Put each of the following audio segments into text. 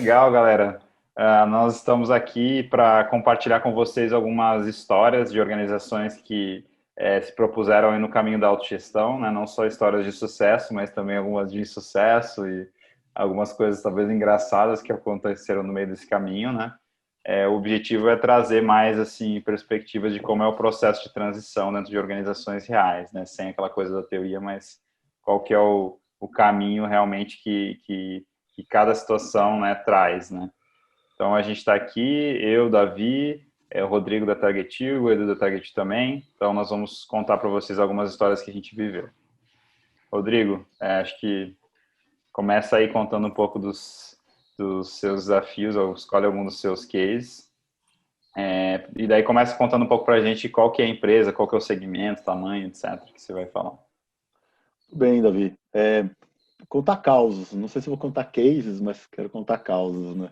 Legal, galera. Nós estamos aqui para compartilhar com vocês algumas histórias de organizações que se propuseram aí no caminho da autogestão, né? Não só histórias de sucesso, mas também algumas de insucesso e algumas coisas talvez engraçadas que aconteceram no meio desse caminho, né? O objetivo é trazer mais assim perspectivas de como é o processo de transição dentro de organizações reais, né? Sem aquela coisa da teoria, mas qual que é o caminho realmente que cada situação, né, traz, né? Então a gente está aqui, eu, Davi, o Rodrigo da Target, o Edu da Target também. Então nós vamos contar para vocês algumas histórias que a gente viveu. Rodrigo, acho que começa aí contando um pouco dos seus desafios, ou escolhe algum dos seus cases. E daí começa contando um pouco para a gente qual que é a empresa, qual que é o segmento, tamanho, etc, que você vai falar. Tudo bem, Davi. Contar causos. Não sei se vou contar cases, mas quero contar causos, né?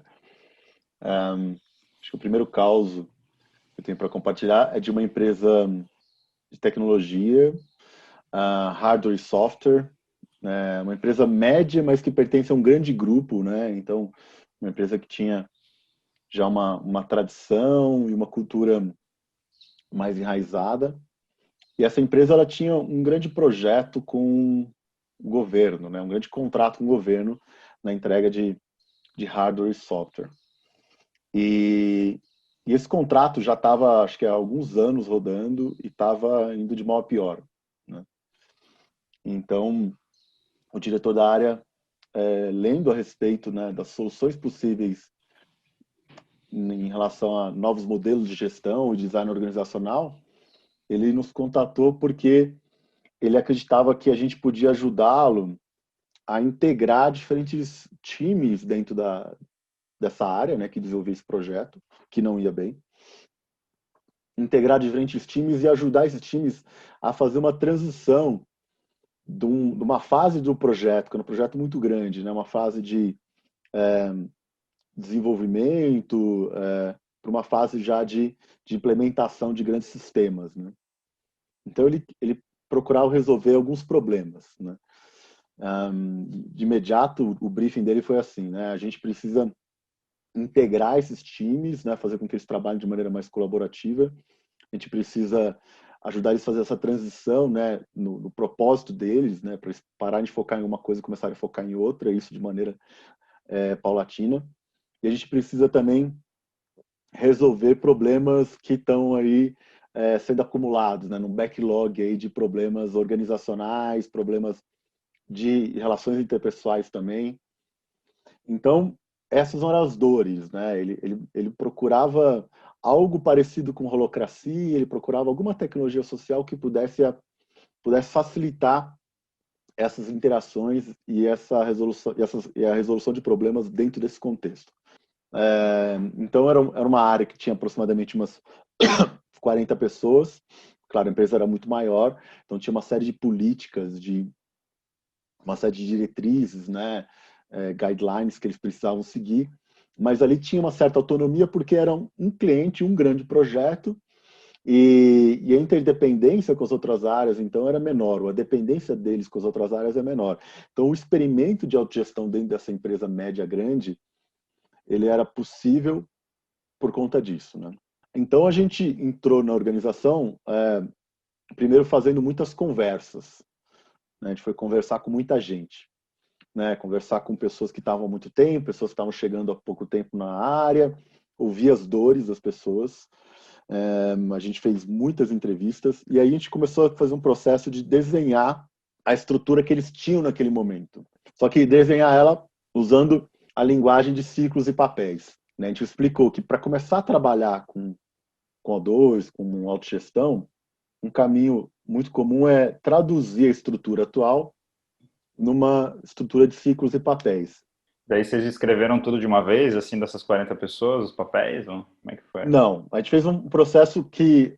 Acho que o primeiro caos que eu tenho para compartilhar é de uma empresa de tecnologia, hardware e software, né? Uma empresa média, mas que pertence a um grande grupo, né? Então, uma empresa que tinha já uma tradição e uma cultura mais enraizada. E essa empresa ela tinha um grande projeto com o governo, né? Um grande contrato com o governo na entrega de hardware e software. E, e esse contrato já estava, acho que há alguns anos rodando e estava indo de mal a pior, né? Então, o diretor da área, lendo a respeito, né, das soluções possíveis em relação a novos modelos de gestão e design organizacional, ele nos contatou porque ele acreditava que a gente podia ajudá-lo a integrar diferentes times dentro dessa área, né, que desenvolvia esse projeto, que não ia bem. Integrar diferentes times e ajudar esses times a fazer uma transição de uma fase do projeto, que é um projeto muito grande, né, uma fase de desenvolvimento, para uma fase já de implementação de grandes sistemas, né? Então ele procurava resolver alguns problemas, né? De imediato o briefing dele foi assim, né? A gente precisa integrar esses times, né? Fazer com que eles trabalhem de maneira mais colaborativa. A gente precisa ajudar eles a fazer essa transição, né? No propósito deles, né? Para eles pararem de focar em uma coisa e começarem a focar em outra, isso de maneira paulatina. E a gente precisa também resolver problemas que estão aí sendo acumulados, né, num backlog aí de problemas organizacionais, problemas de relações interpessoais também. Então, essas eram as dores, né? Ele procurava algo parecido com holacracia, ele procurava alguma tecnologia social que pudesse facilitar essas interações e essa resolução e a resolução de problemas dentro desse contexto. Então era uma área que tinha aproximadamente umas 40 pessoas. Claro, a empresa era muito maior, então tinha uma série de políticas, uma série de diretrizes, né, guidelines que eles precisavam seguir, mas ali tinha uma certa autonomia porque era um cliente, um grande projeto, e a interdependência com as outras áreas, então, era menor, ou a dependência deles com as outras áreas é menor. Então, o experimento de autogestão dentro dessa empresa média grande, ele era possível por conta disso, né? Então a gente entrou na organização primeiro fazendo muitas conversas, né? A gente foi conversar com muita gente, né? Conversar com pessoas que estavam há muito tempo, pessoas que estavam chegando há pouco tempo na área, ouvir as dores das pessoas. A gente fez muitas entrevistas e aí a gente começou a fazer um processo de desenhar a estrutura que eles tinham naquele momento. Só que desenhar ela usando a linguagem de ciclos e papéis, né? A gente explicou que para começar a trabalhar com O2, com autogestão, um caminho muito comum é traduzir a estrutura atual numa estrutura de ciclos e papéis. Daí vocês escreveram tudo de uma vez, assim, dessas 40 pessoas, os papéis? Ou como é que foi? Não, a gente fez um processo que,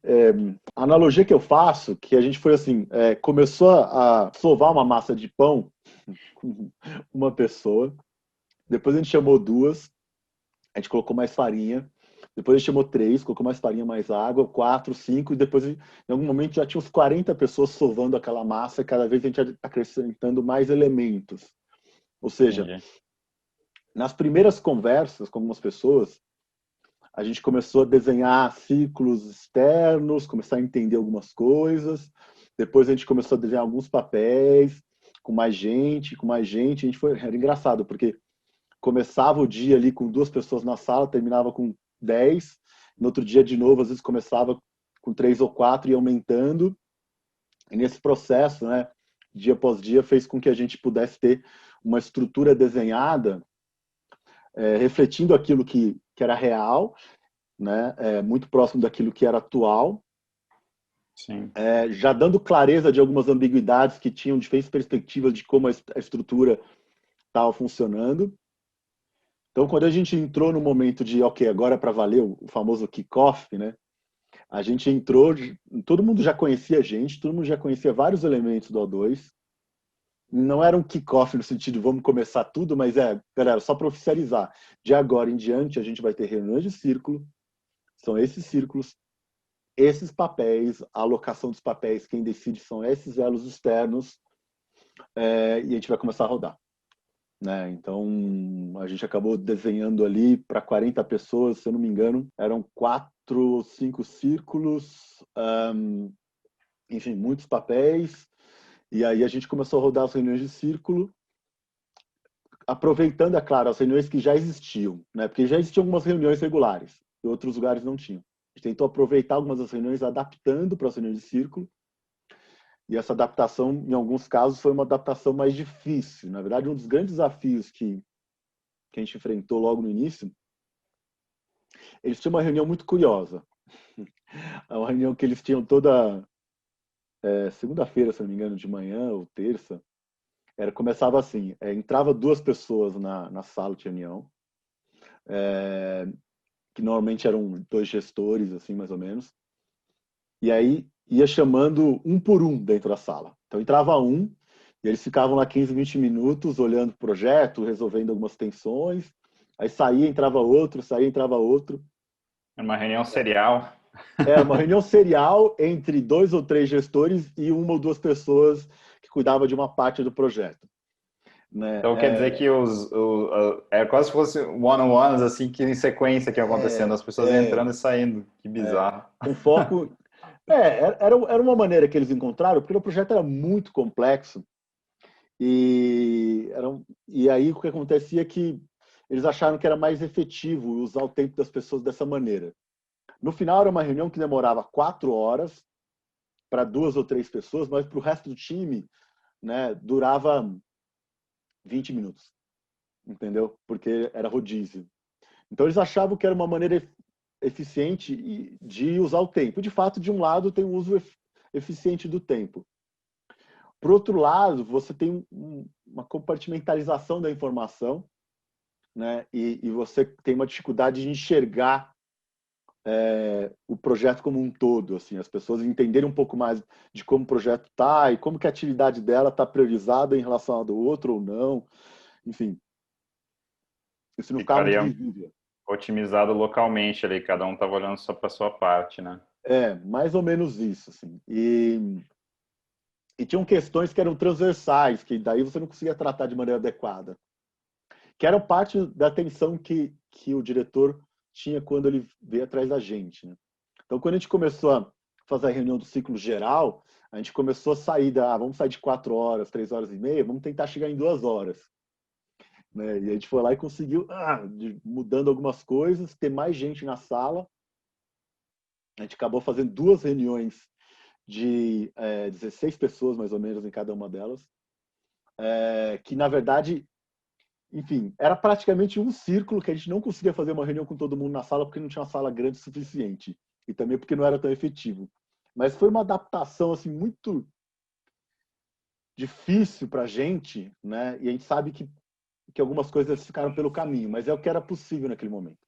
a analogia que eu faço, que a gente foi assim, começou a sovar uma massa de pão com uma pessoa, depois a gente chamou duas, a gente colocou mais farinha, depois a gente chamou três, colocou mais farinha, mais água, quatro, cinco, e depois em algum momento já tinha uns 40 pessoas sovando aquela massa, e cada vez a gente acrescentando mais elementos. Ou seja, Entendi. Nas primeiras conversas com algumas pessoas, a gente começou a desenhar círculos externos, começar a entender algumas coisas. Depois a gente começou a desenhar alguns papéis com mais gente, com mais gente. A gente foi, era engraçado, porque começava o dia ali com 2 pessoas na sala, terminava com 10. No outro dia, de novo, às vezes começava com 3 ou 4 e ia aumentando. E nesse processo, né, dia após dia, fez com que a gente pudesse ter uma estrutura desenhada, refletindo aquilo que era real, né, muito próximo daquilo que era atual, Sim. já dando clareza de algumas ambiguidades que tinham diferentes perspectivas de como a estrutura estava funcionando. Então, quando a gente entrou no momento de, ok, agora é para valer o famoso kickoff, né? A gente entrou, todo mundo já conhecia a gente, todo mundo já conhecia vários elementos do O2. Não era um kickoff no sentido de vamos começar tudo, mas galera, só para oficializar. De agora em diante, a gente vai ter reuniões de círculo, são esses círculos, esses papéis, a alocação dos papéis, quem decide são esses elos externos, e a gente vai começar a rodar. Né? Então, a gente acabou desenhando ali para 40 pessoas, se eu não me engano, eram 4, 5 círculos, enfim, muitos papéis. E aí a gente começou a rodar as reuniões de círculo, aproveitando, é claro, as reuniões que já existiam, né? Porque já existiam algumas reuniões regulares, e outros lugares não tinham. A gente tentou aproveitar algumas das reuniões, adaptando para as reuniões de círculo, e essa adaptação, em alguns casos, foi uma adaptação mais difícil. Na verdade, um dos grandes desafios que a gente enfrentou logo no início, eles tinham uma reunião muito curiosa. É uma reunião que eles tinham toda segunda-feira, se não me engano, de manhã ou terça. Começava assim, entrava 2 pessoas na sala de reunião, que normalmente eram 2 gestores, assim, mais ou menos. E aí ia chamando um por um dentro da sala. Então entrava um, e eles ficavam lá 15, 20 minutos olhando o projeto, resolvendo algumas tensões. Aí saía, entrava outro, saía, entrava outro. É uma reunião serial. Era uma reunião serial entre 2 ou 3 gestores e 1 ou 2 pessoas que cuidavam de uma parte do projeto. Né? Então quer dizer que é quase se fosse one-on-ones, assim, que em sequência que iam acontecendo, as pessoas entrando e saindo. Que bizarro. Com foco. Era uma maneira que eles encontraram, porque o projeto era muito complexo. E aí o que acontecia é que eles acharam que era mais efetivo usar o tempo das pessoas dessa maneira. No final, era uma reunião que demorava 4 horas para 2 ou 3 pessoas, mas para o resto do time, né, durava 20 minutos, entendeu? Porque era rodízio. Então, eles achavam que era uma maneira eficiente de usar o tempo. De fato, de um lado, tem um uso eficiente do tempo. Por outro lado, você tem uma compartimentalização da informação, né? E você tem uma dificuldade de enxergar o projeto como um todo, assim, as pessoas entenderem um pouco mais de como o projeto está e como que a atividade dela está priorizada em relação à do outro ou não, enfim, isso não ficava muito Ficaria visível. otimizado localmente ali, cada um estava olhando só para sua parte, né? Mais ou menos isso, assim. E tinham questões que eram transversais, que daí você não conseguia tratar de maneira adequada, que eram parte da atenção que o diretor tinha quando ele veio atrás da gente, né? Então, quando a gente começou a fazer a reunião do ciclo geral, a gente começou a sair vamos sair de 4 horas, 3 horas e meia, vamos tentar chegar em 2 horas. Né? E a gente foi lá e conseguiu, mudando algumas coisas, ter mais gente na sala. A gente acabou fazendo 2 reuniões de 16 pessoas, mais ou menos, em cada uma delas. Que, na verdade, enfim, era praticamente um círculo que a gente não conseguia fazer uma reunião com todo mundo na sala porque não tinha uma sala grande o suficiente. E também porque não era tão efetivo. Mas foi uma adaptação assim muito difícil para a gente, né? E a gente sabe que algumas coisas ficaram pelo caminho, mas é o que era possível naquele momento.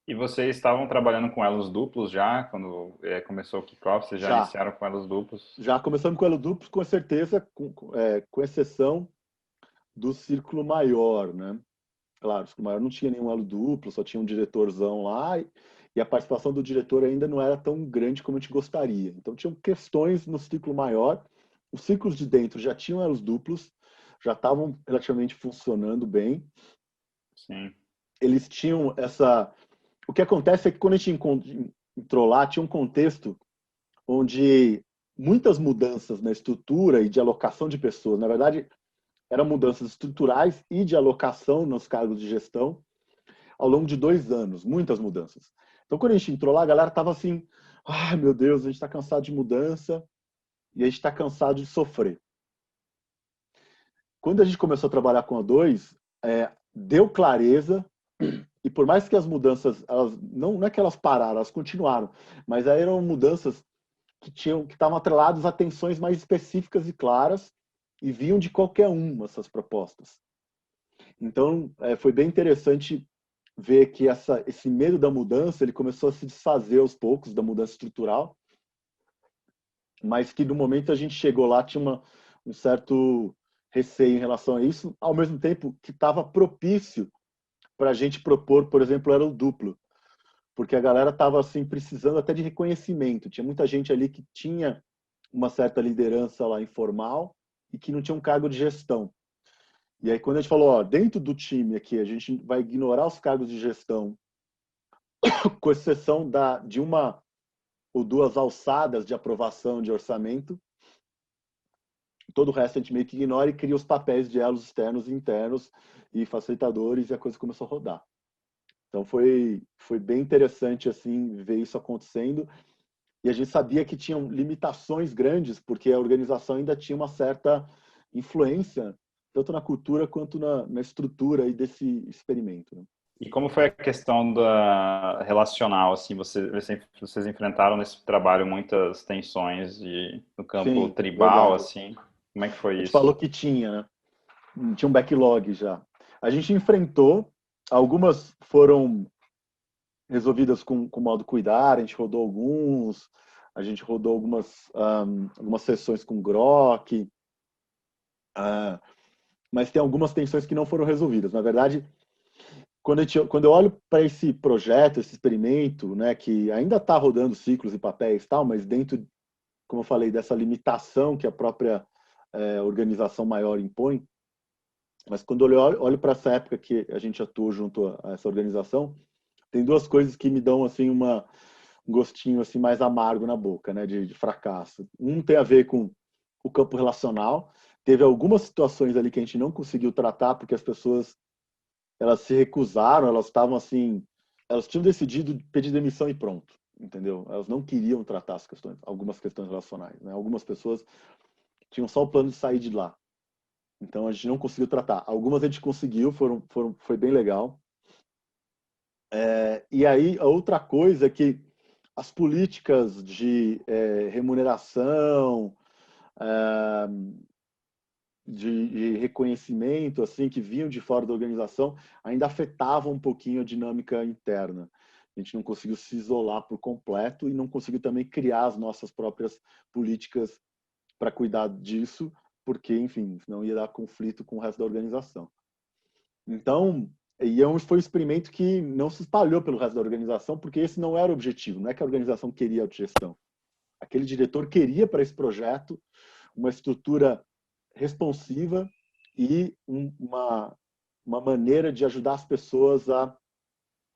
E vocês estavam trabalhando com elos duplos já, quando começou o kickoff, vocês já Já, iniciaram com elos duplos? já começando com elo duplo, com certeza, com exceção do círculo maior, né? Claro, o círculo maior não tinha nenhum elo duplo, só tinha um diretorzão lá e a participação do diretor ainda não era tão grande como a gente gostaria. Então, tinham questões no ciclo maior. Os ciclos de dentro já tinham elos duplos, já estavam relativamente funcionando bem. Sim. Eles tinham essa... O que acontece é que quando a gente entrou lá, tinha um contexto onde muitas mudanças na estrutura e de alocação de pessoas, na verdade, eram mudanças estruturais e de alocação nos cargos de gestão ao longo de 2 anos, muitas mudanças. Então, quando a gente entrou lá, a galera estava assim, ai meu Deus, a gente está cansado de mudança e a gente está cansado de sofrer. Quando a gente começou a trabalhar com a 2, deu clareza, e por mais que as mudanças, elas, não é que elas pararam, elas continuaram, mas aí eram mudanças que estavam atreladas a tensões mais específicas e claras e vinham de qualquer uma essas propostas. Então, foi bem interessante ver que esse medo da mudança ele começou a se desfazer aos poucos, da mudança estrutural, mas que no momento a gente chegou lá tinha um certo receio em relação a isso, ao mesmo tempo que estava propício para a gente propor, por exemplo, era o duplo, porque a galera estava assim precisando até de reconhecimento. Tinha muita gente ali que tinha uma certa liderança lá informal e que não tinha um cargo de gestão. E aí quando a gente falou, ó, dentro do time aqui, a gente vai ignorar os cargos de gestão, com exceção de uma ou duas alçadas de aprovação de orçamento, todo o resto a gente meio que ignora e cria os papéis de elos externos e internos e facilitadores, e a coisa começou a rodar. Então foi bem interessante assim ver isso acontecendo, e a gente sabia que tinham limitações grandes, porque a organização ainda tinha uma certa influência, tanto na cultura quanto na estrutura aí desse experimento, né? E como foi a questão da relacional, assim, vocês enfrentaram nesse trabalho muitas tensões no campo Sim, tribal, verdade. assim, como é que foi A gente isso? falou que tinha, né? Tinha um backlog já. A gente enfrentou, algumas foram resolvidas com modo cuidar, a gente rodou alguns, a gente rodou algumas sessões com Grok, mas tem algumas tensões que não foram resolvidas. Na verdade, quando eu olho para esse projeto, esse experimento, né, que ainda está rodando ciclos e papéis e tal, mas dentro, como eu falei, dessa limitação que a própria organização maior impõe, mas quando eu olho para essa época que a gente atuou junto a essa organização, tem duas coisas que me dão assim um gostinho assim mais amargo na boca, né, de fracasso. Um tem a ver com o campo relacional. Teve algumas situações ali que a gente não conseguiu tratar porque as pessoas elas se recusaram, elas estavam assim, elas tinham decidido pedir demissão e pronto, entendeu? Elas não queriam tratar as questões, algumas questões relacionais, né? Algumas pessoas tinham só o plano de sair de lá. Então a gente não conseguiu tratar. Algumas a gente conseguiu, foi bem legal. E aí a outra coisa é que as políticas de remuneração, é, de reconhecimento, assim, que vinham de fora da organização, ainda afetavam um pouquinho a dinâmica interna. A gente não conseguiu se isolar por completo e não conseguiu também criar as nossas próprias políticas para cuidar disso, porque, enfim, não ia dar conflito com o resto da organização. Então, foi um experimento que não se espalhou pelo resto da organização, porque esse não era o objetivo, não é que a organização queria autogestão. Aquele diretor queria para esse projeto uma estrutura responsiva e uma maneira de ajudar as pessoas a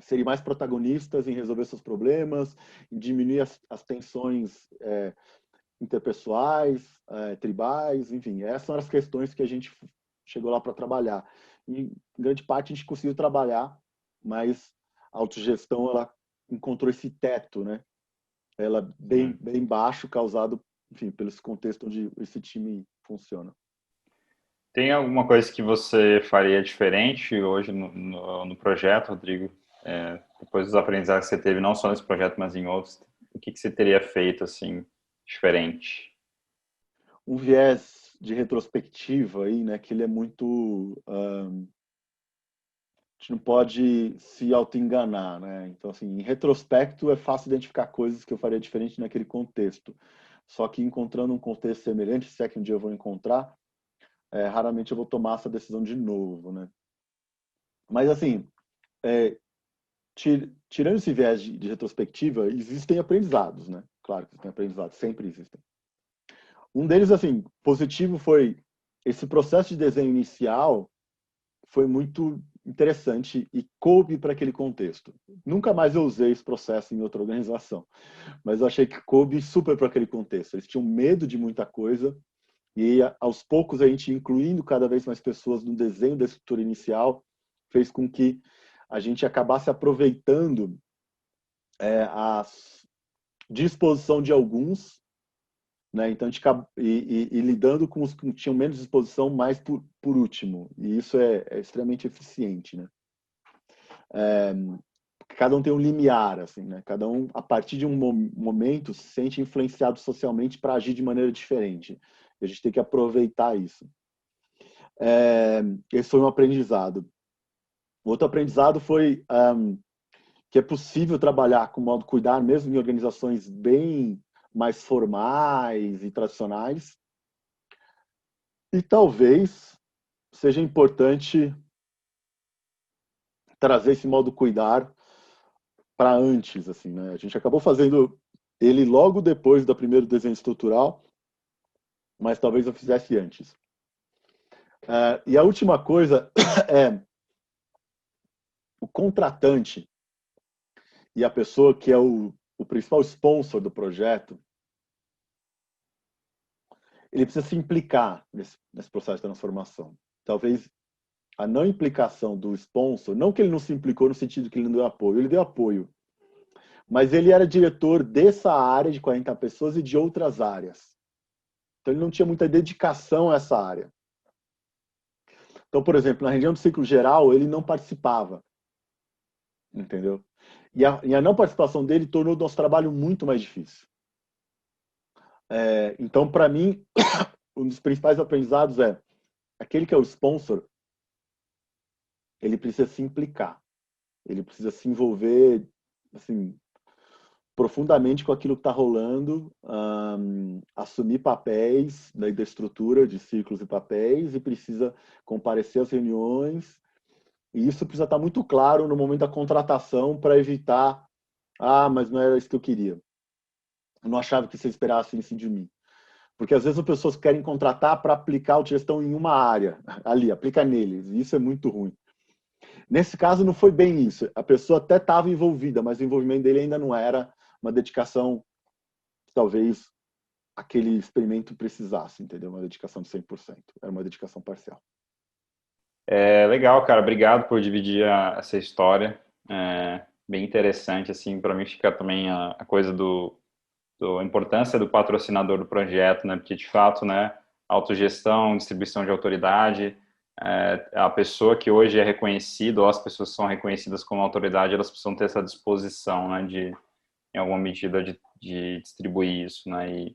serem mais protagonistas em resolver seus problemas, em diminuir as tensões interpessoais, tribais, enfim, essas são as questões que a gente chegou lá para trabalhar. E, em grande parte, a gente conseguiu trabalhar, mas a autogestão ela encontrou esse teto, né? Ela bem, Sim. bem baixo, causado, enfim, pelo contexto onde esse time funciona. Tem alguma coisa que você faria diferente hoje no projeto, Rodrigo? Depois dos aprendizados que você teve, não só nesse projeto, mas em outros, o que você teria feito, assim, diferente? Um viés de retrospectiva aí, né, que ele é muito a gente não pode se auto-enganar, né? Então, assim, em retrospecto é fácil identificar coisas que eu faria diferente naquele contexto. Só que encontrando um contexto semelhante, se é que um dia eu vou encontrar, raramente eu vou tomar essa decisão de novo, né? Mas, assim, é, tirando esse viés de retrospectiva, existem aprendizados, né? Claro que existem aprendizados, sempre existem. Um deles, assim, positivo foi esse processo de desenho inicial foi muito interessante e coube para aquele contexto. Nunca mais eu usei esse processo em outra organização, mas eu achei que coube super para aquele contexto. Eles tinham medo de muita coisa e aos poucos a gente incluindo cada vez mais pessoas no desenho da estrutura inicial fez com que a gente acabasse aproveitando a disposição de alguns, né? Então, e lidando com os que tinham menos disposição mais por último. E isso é extremamente eficiente, né? Cada um tem um limiar, assim, né? Cada um, a partir de um momento, se sente influenciado socialmente para agir de maneira diferente. E a gente tem que aproveitar isso. Esse foi um aprendizado. Outro aprendizado foi que é possível trabalhar com o modo cuidar, mesmo em organizações bem mais formais e tradicionais. E talvez seja importante trazer esse modo cuidar para antes, assim, né? A gente acabou fazendo ele logo depois do primeiro desenho estrutural, mas talvez eu fizesse antes. E a última coisa é o contratante e a pessoa que é o principal sponsor do projeto, ele precisa se implicar nesse processo de transformação. Talvez a não implicação do sponsor, não que ele não se implicou no sentido que ele não deu apoio, ele deu apoio, mas ele era diretor dessa área de 40 pessoas e de outras áreas. Então ele não tinha muita dedicação a essa área. Então, por exemplo, na região do ciclo geral, ele não participava. Entendeu? E a não participação dele tornou o nosso trabalho muito mais difícil. Então, para mim, um dos principais aprendizados é aquele que é o sponsor, ele precisa se implicar. Ele precisa se envolver assim, profundamente com aquilo que está rolando, assumir papéis da estrutura de ciclos e papéis e precisa comparecer às reuniões. E isso precisa estar muito claro no momento da contratação para evitar, mas não era isso que eu queria. Eu não achava que você esperasse isso de mim. Porque às vezes as pessoas querem contratar para aplicar a gestão em uma área, ali, aplica neles, e isso é muito ruim. Nesse caso não foi bem isso. A pessoa até estava envolvida, mas o envolvimento dele ainda não era uma dedicação, talvez aquele experimento precisasse, entendeu? Uma dedicação de 100%. Era uma dedicação parcial. Legal, cara. Obrigado por dividir essa história. Bem interessante, assim, para mim fica também a coisa a importância do patrocinador do projeto, né? Porque, de fato, né, autogestão, distribuição de autoridade, a pessoa que hoje é reconhecida, ou as pessoas que são reconhecidas como autoridade, elas precisam ter essa disposição, né, em alguma medida, de distribuir isso, né?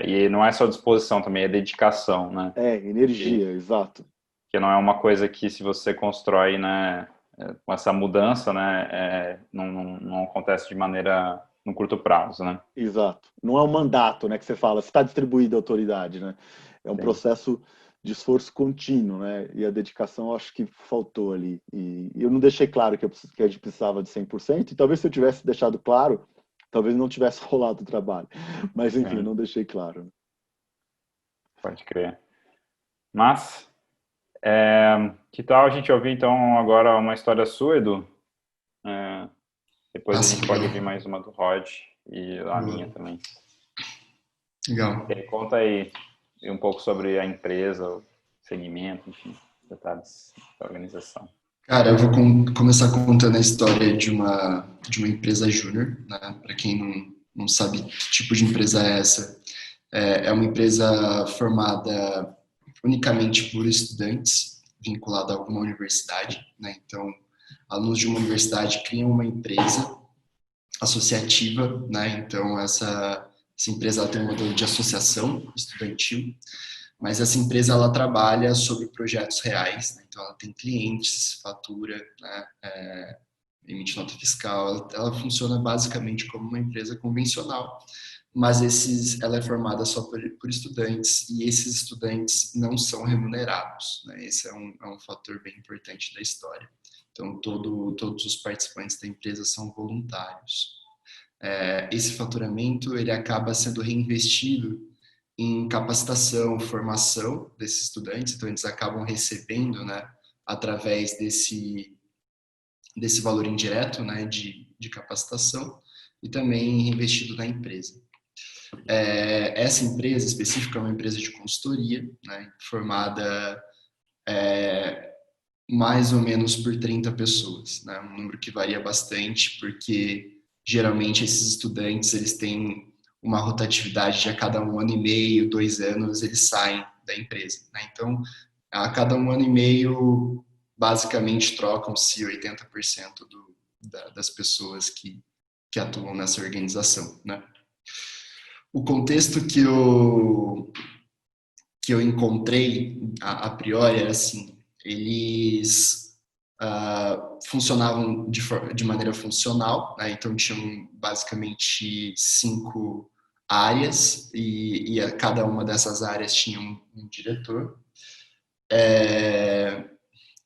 E não é só disposição, também é dedicação, né? Energia, exato. Que não é uma coisa que, se você constrói, né, com essa mudança, né, não acontece de maneira no curto prazo, né? Exato. Não é um mandato, né, que você fala, está distribuída a autoridade, né? É um processo de esforço contínuo, né? E a dedicação, eu acho que faltou ali. E eu não deixei claro que a gente precisava de 100%, e talvez se eu tivesse deixado claro, talvez não tivesse rolado o trabalho. Mas, enfim, eu não deixei claro. Pode crer. Mas, que tal a gente ouvir, então, agora uma história sua, Edu? Depois a gente pode ouvir mais uma do Rod e a minha também. Legal. E aí, conta aí um pouco sobre a empresa, o segmento, enfim, detalhes da organização. Cara, eu vou começar contando a história de uma empresa júnior, né? Para quem não sabe que tipo de empresa é essa, é uma empresa formada unicamente por estudantes, vinculada a alguma universidade, né? Então, alunos de uma universidade criam uma empresa associativa, né? Então, essa empresa ela tem um modelo de associação estudantil, mas essa empresa ela trabalha sobre projetos reais, né? Então ela tem clientes, fatura, né? Emite nota fiscal, ela funciona basicamente como uma empresa convencional, mas ela é formada só por estudantes e esses estudantes não são remunerados, né? Esse é um fator bem importante da história. Então todos os participantes da empresa são voluntários. Esse faturamento ele acaba sendo reinvestido em capacitação, formação desses estudantes, então eles acabam recebendo, né, através desse valor indireto, né, de capacitação, e também reinvestido na empresa. Essa empresa específica é uma empresa de consultoria, né, formada mais ou menos por 30 pessoas, né, um número que varia bastante, porque geralmente esses estudantes eles têm uma rotatividade de a cada 1 ano e meio, 2 anos, eles saem da empresa, né? Então, a cada 1 ano e meio, basicamente trocam-se 80% das pessoas que atuam nessa organização, né? O contexto que eu encontrei a priori era assim: eles funcionavam de maneira funcional, né? Então tinham basicamente 5 áreas e cada uma dessas áreas tinha um diretor.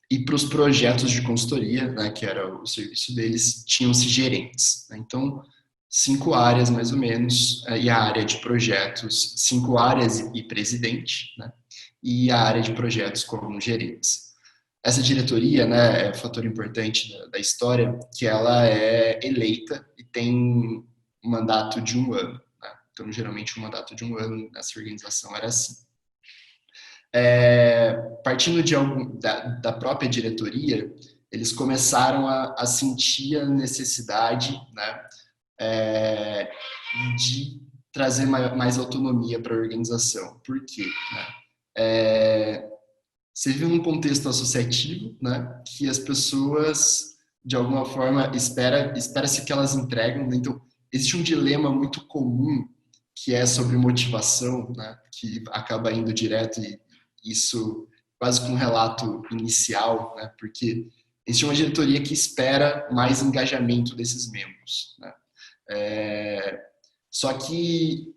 E para os projetos de consultoria, né, que era o serviço deles, tinham-se gerentes, né? Então, 5 áreas mais ou menos, e a área de projetos, 5 áreas e presidente, né? E a área de projetos com alguns gerentes. Essa diretoria, né, é um fator importante da história, que ela é eleita e tem um mandato de 1 ano, né? Então, geralmente, um mandato de 1 ano nessa organização era assim. Partindo da própria diretoria, eles começaram a sentir a necessidade, né, de trazer mais autonomia para a organização. Por quê? Né? Você vive num contexto associativo, né, que as pessoas, de alguma forma, espera-se que elas entregam. Né? Então, existe um dilema muito comum que é sobre motivação, né, que acaba indo direto e isso quase com um relato inicial, né, porque existe uma diretoria que espera mais engajamento desses membros, né? Só que,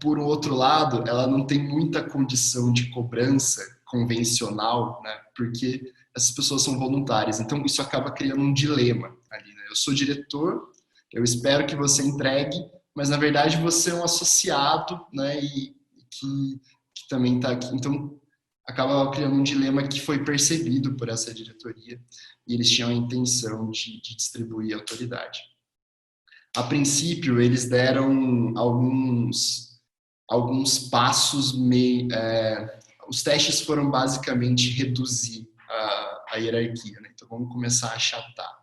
por outro lado, ela não tem muita condição de cobrança convencional, né, porque essas pessoas são voluntárias. Então, isso acaba criando um dilema ali, né? Eu sou diretor, eu espero que você entregue, mas, na verdade, você é um associado, né, e que também está aqui. Então, acaba criando um dilema que foi percebido por essa diretoria e eles tinham a intenção de distribuir a autoridade. A princípio, eles deram alguns passos os testes foram basicamente reduzir a hierarquia, né? Então, vamos começar a achatar.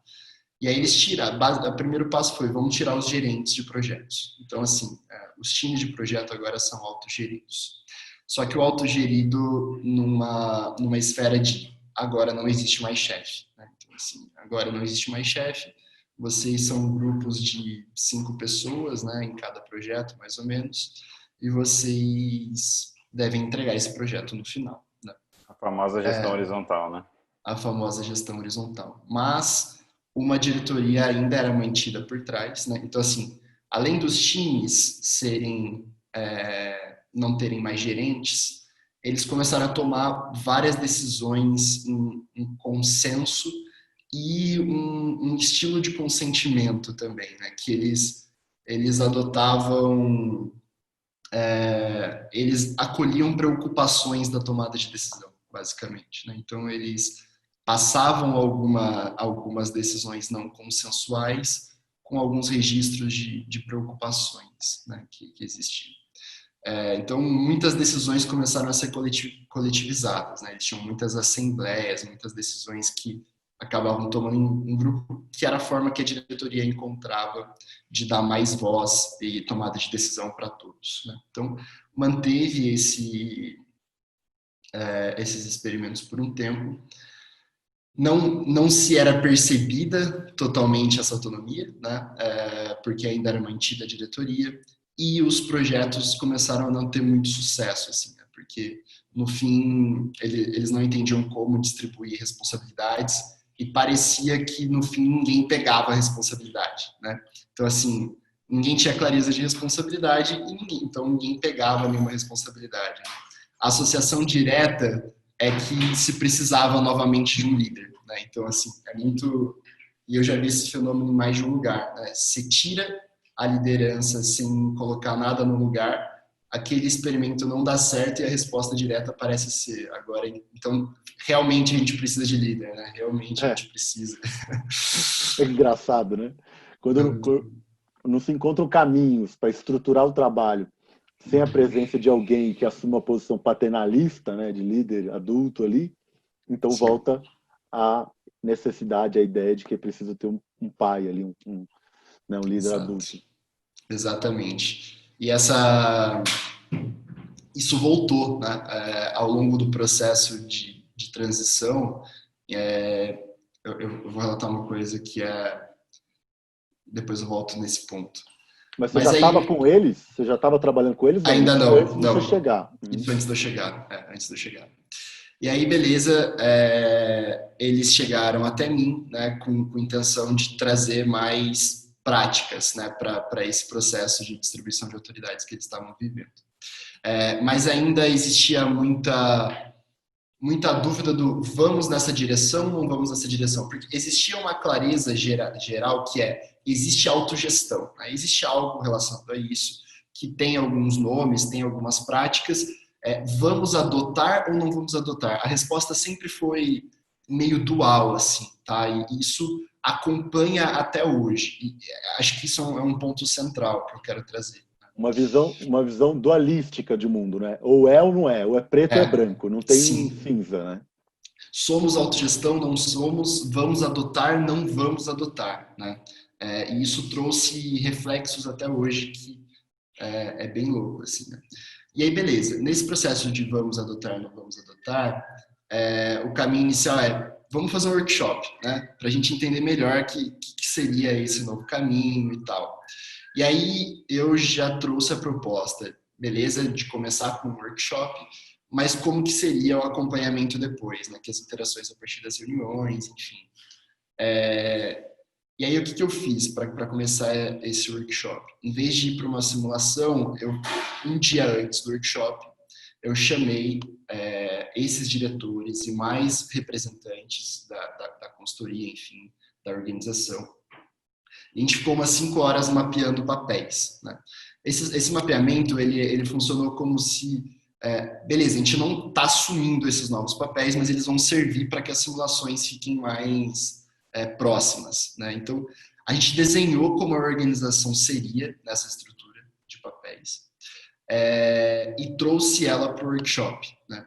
E aí eles tiram, o primeiro passo foi, vamos tirar os gerentes de projetos. Então, assim, os times de projeto agora são autogeridos. Só que o autogerido numa esfera de agora não existe mais chefe, né? Então, assim, agora não existe mais chefe, vocês são grupos de 5 pessoas, né, em cada projeto, mais ou menos, e vocês devem entregar esse projeto no final, né? A famosa gestão horizontal, né? A famosa gestão horizontal. Mas uma diretoria ainda era mantida por trás, né? Então, assim, além dos times não terem mais gerentes, eles começaram a tomar várias decisões em consenso e um estilo de consentimento também, né? Que eles adotavam, eles acolhiam preocupações da tomada de decisão, basicamente, né? Então, eles passavam algumas decisões não consensuais com alguns registros de preocupações, né, que existiam. Então, muitas decisões começaram a ser coletivizadas, né? Eles tinham muitas assembleias, muitas decisões que acabavam tomando em um grupo, que era a forma que a diretoria encontrava de dar mais voz e tomada de decisão para todos, né? Então, manteve esses experimentos por um tempo. Não se era percebida totalmente essa autonomia, né? Porque ainda era mantida a diretoria, e os projetos começaram a não ter muito sucesso, assim, né? Porque no fim eles não entendiam como distribuir responsabilidades e parecia que no fim ninguém pegava a responsabilidade, né? Então, assim, ninguém tinha clareza de responsabilidade e então ninguém pegava nenhuma responsabilidade, né? A associação direta é que se precisava novamente de um líder, né? Então, assim, é muito... E eu já vi esse fenômeno em mais de um lugar, né? Se tira a liderança sem colocar nada no lugar, aquele experimento não dá certo e a resposta direta parece ser agora. Então, realmente a gente precisa de líder, né? Realmente a gente precisa. É engraçado, né? Quando não se encontram caminhos para estruturar o trabalho sem a presença de alguém que assuma uma posição paternalista, né, de líder adulto ali, então Sim. volta a necessidade, a ideia de que é preciso ter um pai ali, né, um líder Exato. adulto. Exatamente. E isso voltou, né, ao longo do processo de transição. Eu vou relatar uma coisa que depois eu volto nesse ponto. Mas você já estava com eles? Você já estava trabalhando com eles? Ainda isso não, foi antes de não. você chegar. Isso antes de eu chegar. Antes de eu chegar. E aí, beleza, eles chegaram até mim, né, com intenção de trazer mais práticas, né, para esse processo de distribuição de autoridades que eles estavam vivendo. Mas ainda existia muita dúvida do vamos nessa direção ou não vamos nessa direção, porque existia uma clareza geral que existe autogestão, né? Existe algo relacionado a isso, que tem alguns nomes, tem algumas práticas, vamos adotar ou não vamos adotar? A resposta sempre foi meio dual, assim, tá? E isso acompanha até hoje. E acho que isso é um ponto central que eu quero trazer. Uma visão dualística de mundo, né? Ou é ou não é, ou é preto ou é branco, não tem Sim. cinza, né? Somos autogestão, não somos, vamos adotar, não vamos adotar, né? E isso trouxe reflexos até hoje que é bem louco, assim, né? E aí, beleza. Nesse processo de vamos adotar, não vamos adotar, o caminho inicial vamos fazer um workshop, né? Para a gente entender melhor que seria esse novo caminho e tal. E aí eu já trouxe a proposta, beleza, de começar com um workshop, mas como que seria o acompanhamento depois, né? Que as interações a partir das reuniões, enfim. E aí o que eu fiz para começar esse workshop? Em vez de ir para uma simulação, um dia antes do workshop, eu chamei esses diretores e mais representantes da consultoria, enfim, da organização. E a gente ficou umas 5 horas mapeando papéis, né? Esse mapeamento, ele funcionou como se, beleza, a gente não está assumindo esses novos papéis, mas eles vão servir para que as simulações fiquem mais próximas, né? Então, a gente desenhou como a organização seria nessa estrutura de papéis e trouxe ela para o workshop, né?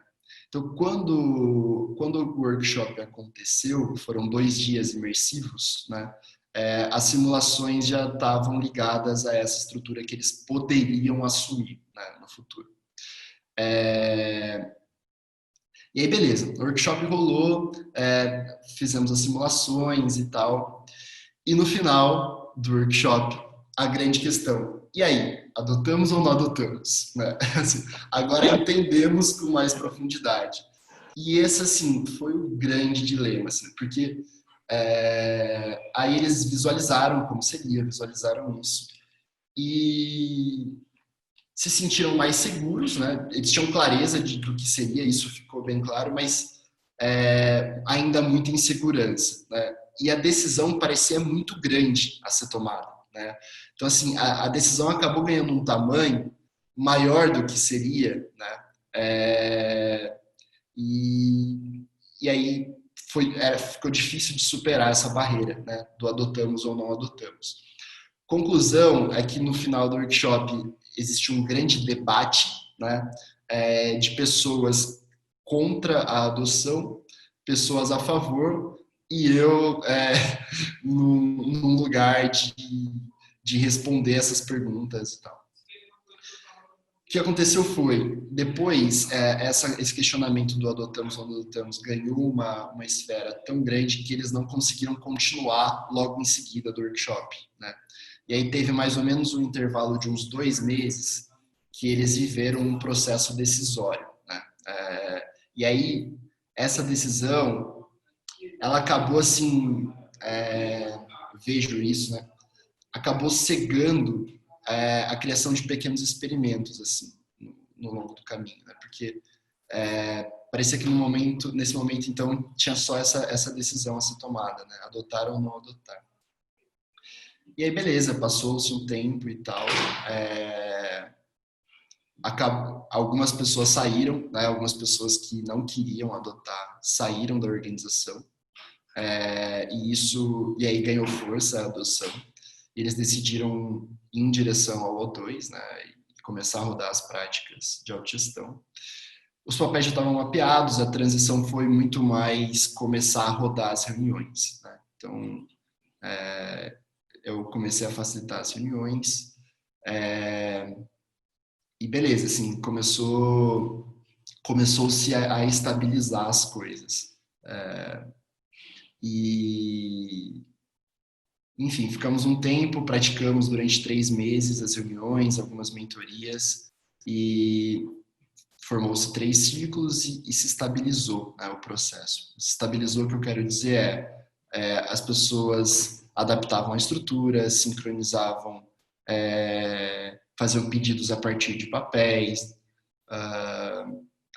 Então, quando o workshop aconteceu, foram 2 dias imersivos, né? As simulações já estavam ligadas a essa estrutura que eles poderiam assumir, né, no futuro. E aí, beleza, o workshop rolou, fizemos as simulações e tal, e no final do workshop, a grande questão, e aí, adotamos ou não adotamos? Né? Assim, agora entendemos com mais profundidade. E esse, assim, foi o grande dilema, assim, porque aí eles visualizaram como seria, visualizaram isso, e se sentiram mais seguros, né? Eles tinham clareza do que seria, isso ficou bem claro, mas ainda muita insegurança, né? E a decisão parecia muito grande a ser tomada, né? Então, assim, a decisão acabou ganhando um tamanho maior do que seria, né? E aí ficou difícil de superar essa barreira, né? Do adotamos ou não adotamos. Conclusão é que no final do workshop existe um grande debate, né, de pessoas contra a adoção, pessoas a favor, e eu num lugar de responder essas perguntas e tal. O que aconteceu foi, depois, esse questionamento do adotamos ou não adotamos ganhou uma esfera tão grande que eles não conseguiram continuar logo em seguida do workshop, né? E aí teve mais ou menos um intervalo de uns 2 meses que eles viveram um processo decisório, né? E aí, essa decisão, ela acabou assim, vejo isso, né? Acabou cegando a criação de pequenos experimentos, assim, no longo do caminho, né? Porque parecia que nesse momento, então, tinha só essa decisão a ser tomada, né? Adotar ou não adotar. E aí, beleza, passou-se um tempo e tal. algumas pessoas saíram, né? Algumas pessoas que não queriam adotar saíram da organização. E aí ganhou força a adoção. Eles decidiram ir em direção ao O2, né? E começar a rodar as práticas de autogestão. Os papéis já estavam mapeados, a transição foi muito mais começar a rodar as reuniões, né? Então, eu comecei a facilitar as reuniões, e beleza, assim, começou-se a estabilizar as coisas. Enfim, ficamos um tempo, praticamos durante 3 meses as reuniões, algumas mentorias, e formou-se 3 ciclos e se estabilizou, né, o processo. Se estabilizou, o que eu quero dizer as pessoas adaptavam a estrutura, sincronizavam, faziam pedidos a partir de papéis,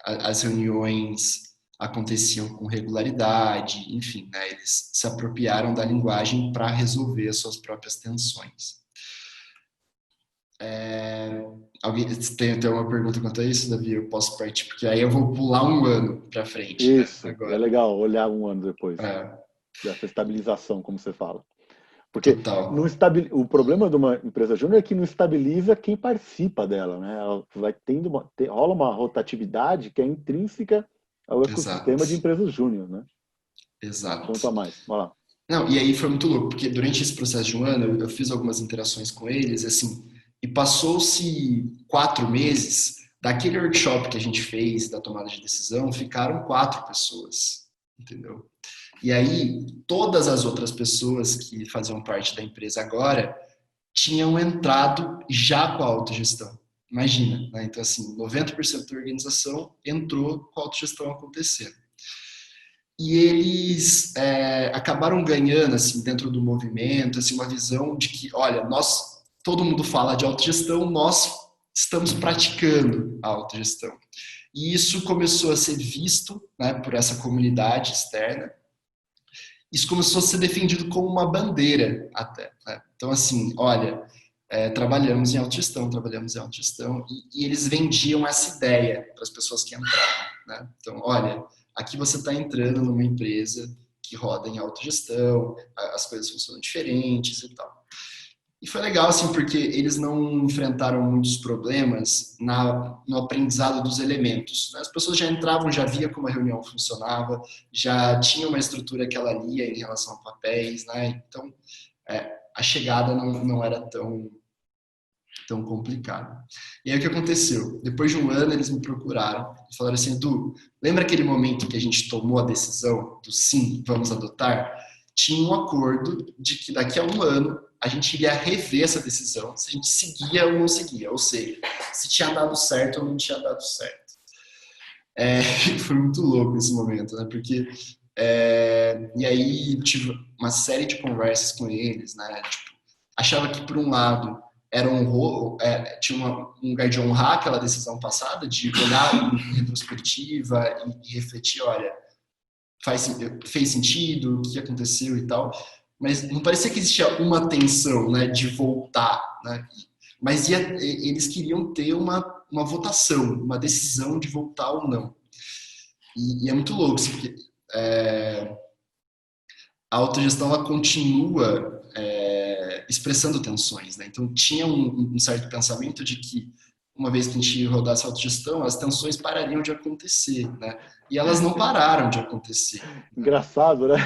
as reuniões aconteciam com regularidade, enfim, né, eles se apropriaram da linguagem para resolver as suas próprias tensões. Alguém tem uma pergunta quanto a isso, Davi? Eu posso partir, porque aí eu vou pular um ano para frente. Isso, né, agora. É legal olhar um ano depois dessa estabilização, como você fala. Porque o problema de uma empresa júnior é que não estabiliza quem participa dela, né? Ela vai rola uma rotatividade que é intrínseca ao ecossistema de empresas júnior, né? Exato. Conta mais, vai lá. Não, e aí foi muito louco, porque durante esse processo de um ano, eu fiz algumas interações com eles, assim, e passou-se 4 meses, daquele workshop que a gente fez, da tomada de decisão, ficaram 4 pessoas, entendeu? E aí, todas as outras pessoas que faziam parte da empresa agora tinham entrado já com a autogestão. Imagina, né? Então, assim, 90% da organização entrou com a autogestão acontecendo. E eles acabaram ganhando, assim, dentro do movimento, assim, uma visão de que, olha, todo mundo fala de autogestão, nós estamos praticando a autogestão. E isso começou a ser visto, né, por essa comunidade externa. Isso começou a ser defendido como uma bandeira até, né? Então, assim, olha, trabalhamos em autogestão, e eles vendiam essa ideia para as pessoas que entravam, né? Então, olha, aqui você está entrando numa empresa que roda em autogestão, as coisas funcionam diferentes e tal. E foi legal, assim, porque eles não enfrentaram muitos problemas no aprendizado dos elementos. As pessoas já entravam, já via como a reunião funcionava, já tinha uma estrutura que ela lia em relação a papéis, né? Então, a chegada não era tão complicada. E aí o que aconteceu? Depois de um ano, eles me procuraram e falaram assim, Edu, lembra aquele momento que a gente tomou a decisão do sim, vamos adotar? Tinha um acordo de que daqui a um ano a gente iria rever essa decisão, se a gente seguia ou não seguia, ou seja, se tinha dado certo ou não tinha dado certo. Foi muito louco esse momento, né? Porque e aí tive uma série de conversas com eles, né? Tipo, achava que por um lado era tinha um lugar de honrar aquela decisão passada, de olhar em retrospectiva e refletir, olha, fez sentido, o que aconteceu e tal, mas não parecia que existia uma tensão, né, de voltar, né? Mas eles queriam ter uma votação, uma decisão de voltar ou não. E é muito louco, porque a autogestão ela continua expressando tensões, né? Então tinha um certo pensamento de que uma vez que a gente rodasse a autogestão, as tensões parariam de acontecer, né? E elas não pararam de acontecer. Engraçado, né?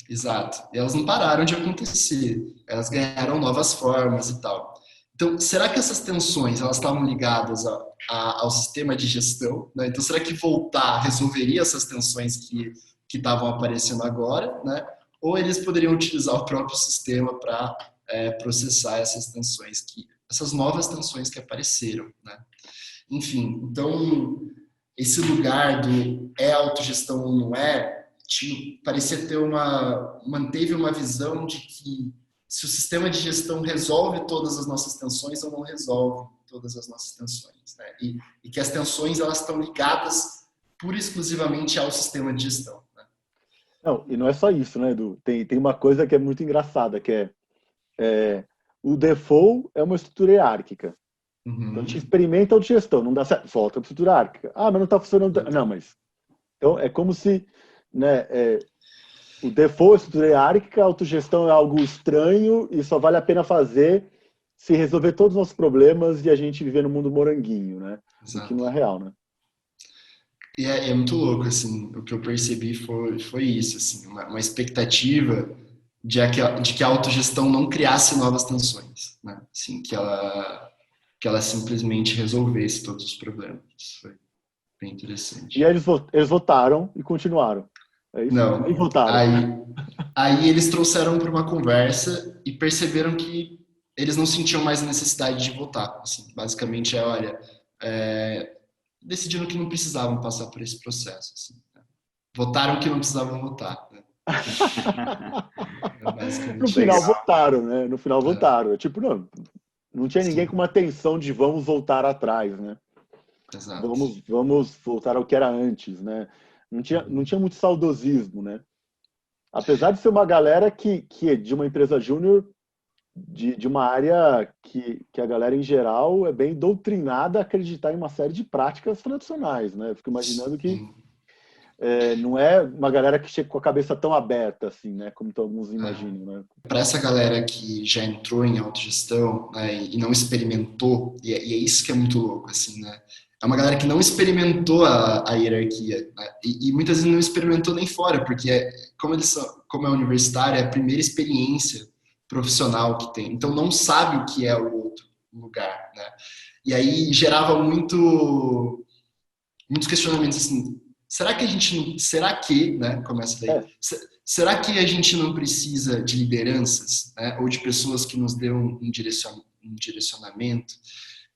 Exato. E elas não pararam de acontecer. Elas ganharam novas formas e tal. Então, será que essas tensões elas estavam ligadas ao sistema de gestão, né? Então, será que voltar resolveria essas tensões que estavam aparecendo agora, né? Ou eles poderiam utilizar o próprio sistema para processar essas novas tensões que apareceram, né? Enfim, então esse lugar do autogestão ou não parecia manteve uma visão de que se o sistema de gestão resolve todas as nossas tensões ou não resolve todas as nossas tensões, né? E que as tensões elas estão ligadas pura e exclusivamente ao sistema de gestão. Não, e não é só isso, né, Edu? Tem uma coisa que é muito engraçada, que o default é uma estrutura hierárquica, Então a gente experimenta a autogestão, não dá certo, volta para a estrutura hierárquica. Ah, mas não está funcionando. Não, mas... Então é como se, né, o default é estrutura hierárquica, a autogestão é algo estranho e só vale a pena fazer se resolver todos os nossos problemas e a gente viver no mundo moranguinho, né? O que não é real, né? E é muito louco, assim, o que eu percebi foi isso, assim, uma expectativa de que a autogestão não criasse novas tensões, né? Assim, que ela simplesmente resolvesse todos os problemas. Isso foi bem interessante. E aí eles votaram e continuaram. É isso? Nem Não, votaram. aí eles trouxeram para uma conversa e perceberam que eles não sentiam mais a necessidade de votar. Assim, basicamente olha, decidiram que não precisavam passar por esse processo. Assim, né? Votaram que não precisavam votar. Né? No final votaram, né? No final votaram. Tipo, não tinha ninguém com uma tensão de vamos voltar atrás, né? Exato. Vamos voltar ao que era antes, né? Não tinha muito saudosismo, né? Apesar de ser uma galera que é de uma empresa júnior, de uma área que a galera, em geral, é bem doutrinada a acreditar em uma série de práticas tradicionais, né? Eu fico imaginando que não é uma galera que chega com a cabeça tão aberta, assim, né? Como alguns imaginam, né? Para essa galera que já entrou em autogestão, né, e não experimentou, e é isso que é muito louco, assim, né? É uma galera que não experimentou a hierarquia, né? E muitas vezes não experimentou nem fora, porque como é universitário, é a primeira experiência profissional que tem. Então não sabe o que é o outro lugar, né? E aí gerava muitos questionamentos assim, será que, né, começa daí, será que a gente não precisa de lideranças, né, ou de pessoas que nos dêem um direcionamento?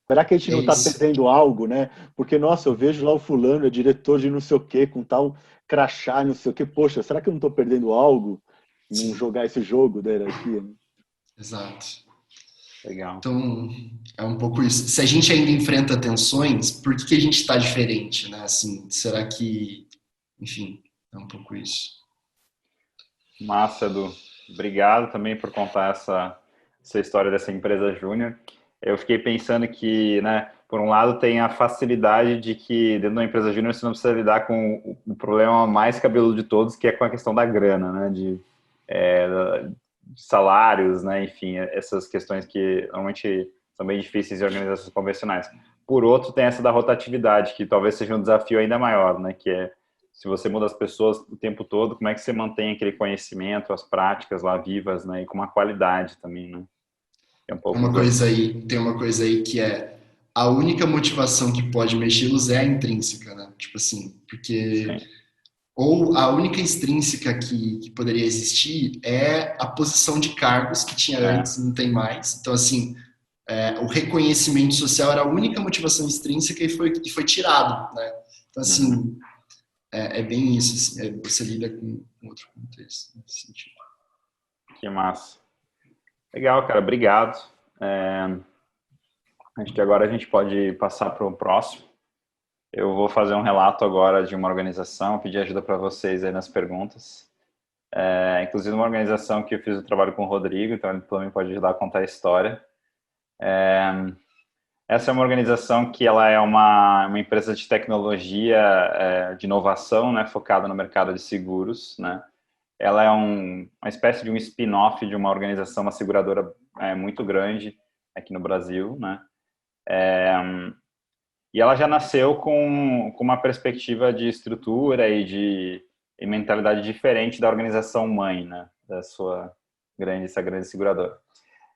Será que a gente não está perdendo algo, né? Porque, nossa, eu vejo lá o fulano, é diretor de não sei o quê, com tal crachá, não sei o quê. Poxa, será que eu não estou perdendo algo em não jogar esse jogo da hierarquia? Né? Exato. Legal. Então, é um pouco isso. Se a gente ainda enfrenta tensões, por que a gente está diferente, né? Assim, será que... Enfim, é um pouco isso. Massa, Edu. Obrigado também por contar essa história dessa empresa júnior. Eu fiquei pensando que, né, por um lado tem a facilidade de que dentro da empresa júnior você não precisa lidar com o problema mais cabeludo de todos, que é com a questão da grana, né, de salários, né, enfim, essas questões que normalmente são bem difíceis em organizações convencionais. Por outro, tem essa da rotatividade, que talvez seja um desafio ainda maior, né, que é se você muda as pessoas o tempo todo, como é que você mantém aquele conhecimento, as práticas lá vivas, né, e com uma qualidade também, né? É um pouco tem uma coisa aí que é a única motivação que pode mexê-los é a intrínseca, né? Tipo assim, porque Sim. ou a única extrínseca que poderia existir é a posição de cargos que tinha antes e não tem mais. Então, assim, o reconhecimento social era a única motivação extrínseca e foi tirado, né? Então, assim, é bem isso, assim, você lida com outro contexto nesse sentido. Que massa. Legal, cara, obrigado. Acho que agora a gente pode passar para o próximo. Eu vou fazer um relato agora de uma organização, pedir ajuda para vocês aí nas perguntas. Inclusive uma organização que eu fiz o trabalho com o Rodrigo, então ele também pode ajudar a contar a história. Essa é uma organização que ela é uma empresa de tecnologia, de inovação, né, focada no mercado de seguros, né. Ela é uma espécie de um spin-off de uma organização, uma seguradora muito grande aqui no Brasil, né. E ela já nasceu com uma perspectiva de estrutura e mentalidade diferente da organização mãe, né, essa grande seguradora.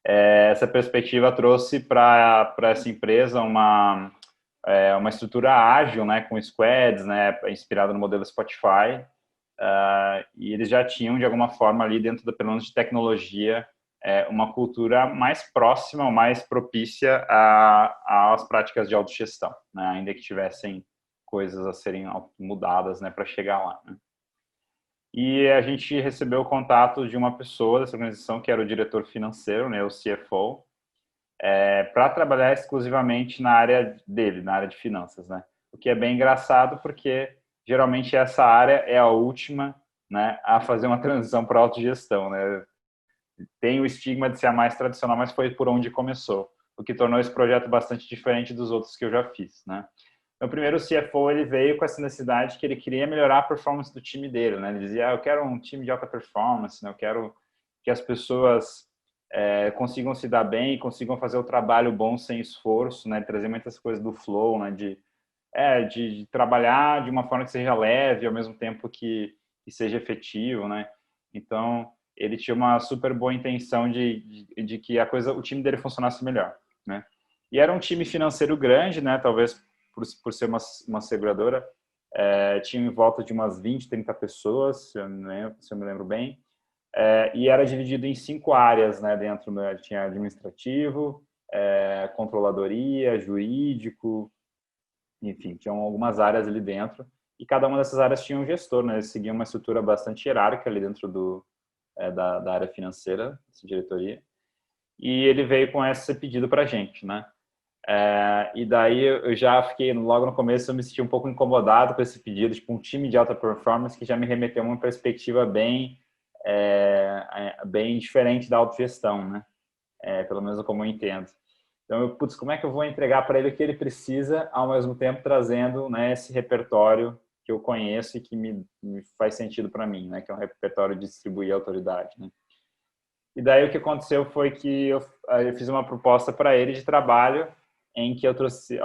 Essa perspectiva trouxe para essa empresa uma estrutura ágil, né, com squads, né, inspirado no modelo Spotify, e eles já tinham, de alguma forma, ali dentro pelo menos de tecnologia, uma cultura mais próxima, mais propícia às práticas de autogestão, né, ainda que tivessem coisas a serem mudadas, né, para chegar lá, né. E a gente recebeu o contato de uma pessoa dessa organização, que era o diretor financeiro, né, o CFO, para trabalhar exclusivamente na área dele, na área de finanças, né? O que é bem engraçado, porque geralmente essa área é a última, né, a fazer uma transição para a autogestão, né? Tem o estigma de ser a mais tradicional, mas foi por onde começou. o que tornou esse projeto bastante diferente dos outros que eu já fiz, né? Então, primeiro, o CFO, ele veio com essa necessidade que ele queria melhorar a performance do time dele, né? Ele dizia, eu quero um time de alta performance, né? Eu quero que as pessoas consigam se dar bem, consigam fazer o trabalho bom sem esforço, né? Trazer muitas coisas do flow, né? De trabalhar de uma forma que seja leve, ao mesmo tempo que seja efetivo, né? Então, ele tinha uma super boa intenção de que o time dele funcionasse melhor, né? E era um time financeiro grande, né? Talvez por ser uma seguradora, tinha em volta de umas 20, 30 pessoas, se eu me lembro bem, e era dividido em 5 áreas, né? Dentro, né? Tinha administrativo, controladoria, jurídico, enfim, tinham algumas áreas ali dentro, e cada uma dessas áreas tinha um gestor, né? Eles seguiam uma estrutura bastante hierárquica ali dentro da área financeira, dessa diretoria, e ele veio com esse pedido para a gente, né? E daí eu já fiquei, logo no começo, eu me senti um pouco incomodado com esse pedido, tipo um time de alta performance que já me remeteu a uma perspectiva bem diferente da autogestão, né? Pelo menos como eu entendo. Então, como é que eu vou entregar para ele o que ele precisa, ao mesmo tempo trazendo, né, esse repertório que eu conheço e que me faz sentido para mim, né? Que é um repertório de distribuir autoridade, né? E daí o que aconteceu foi que eu fiz uma proposta para ele de trabalho em que eu trouxe,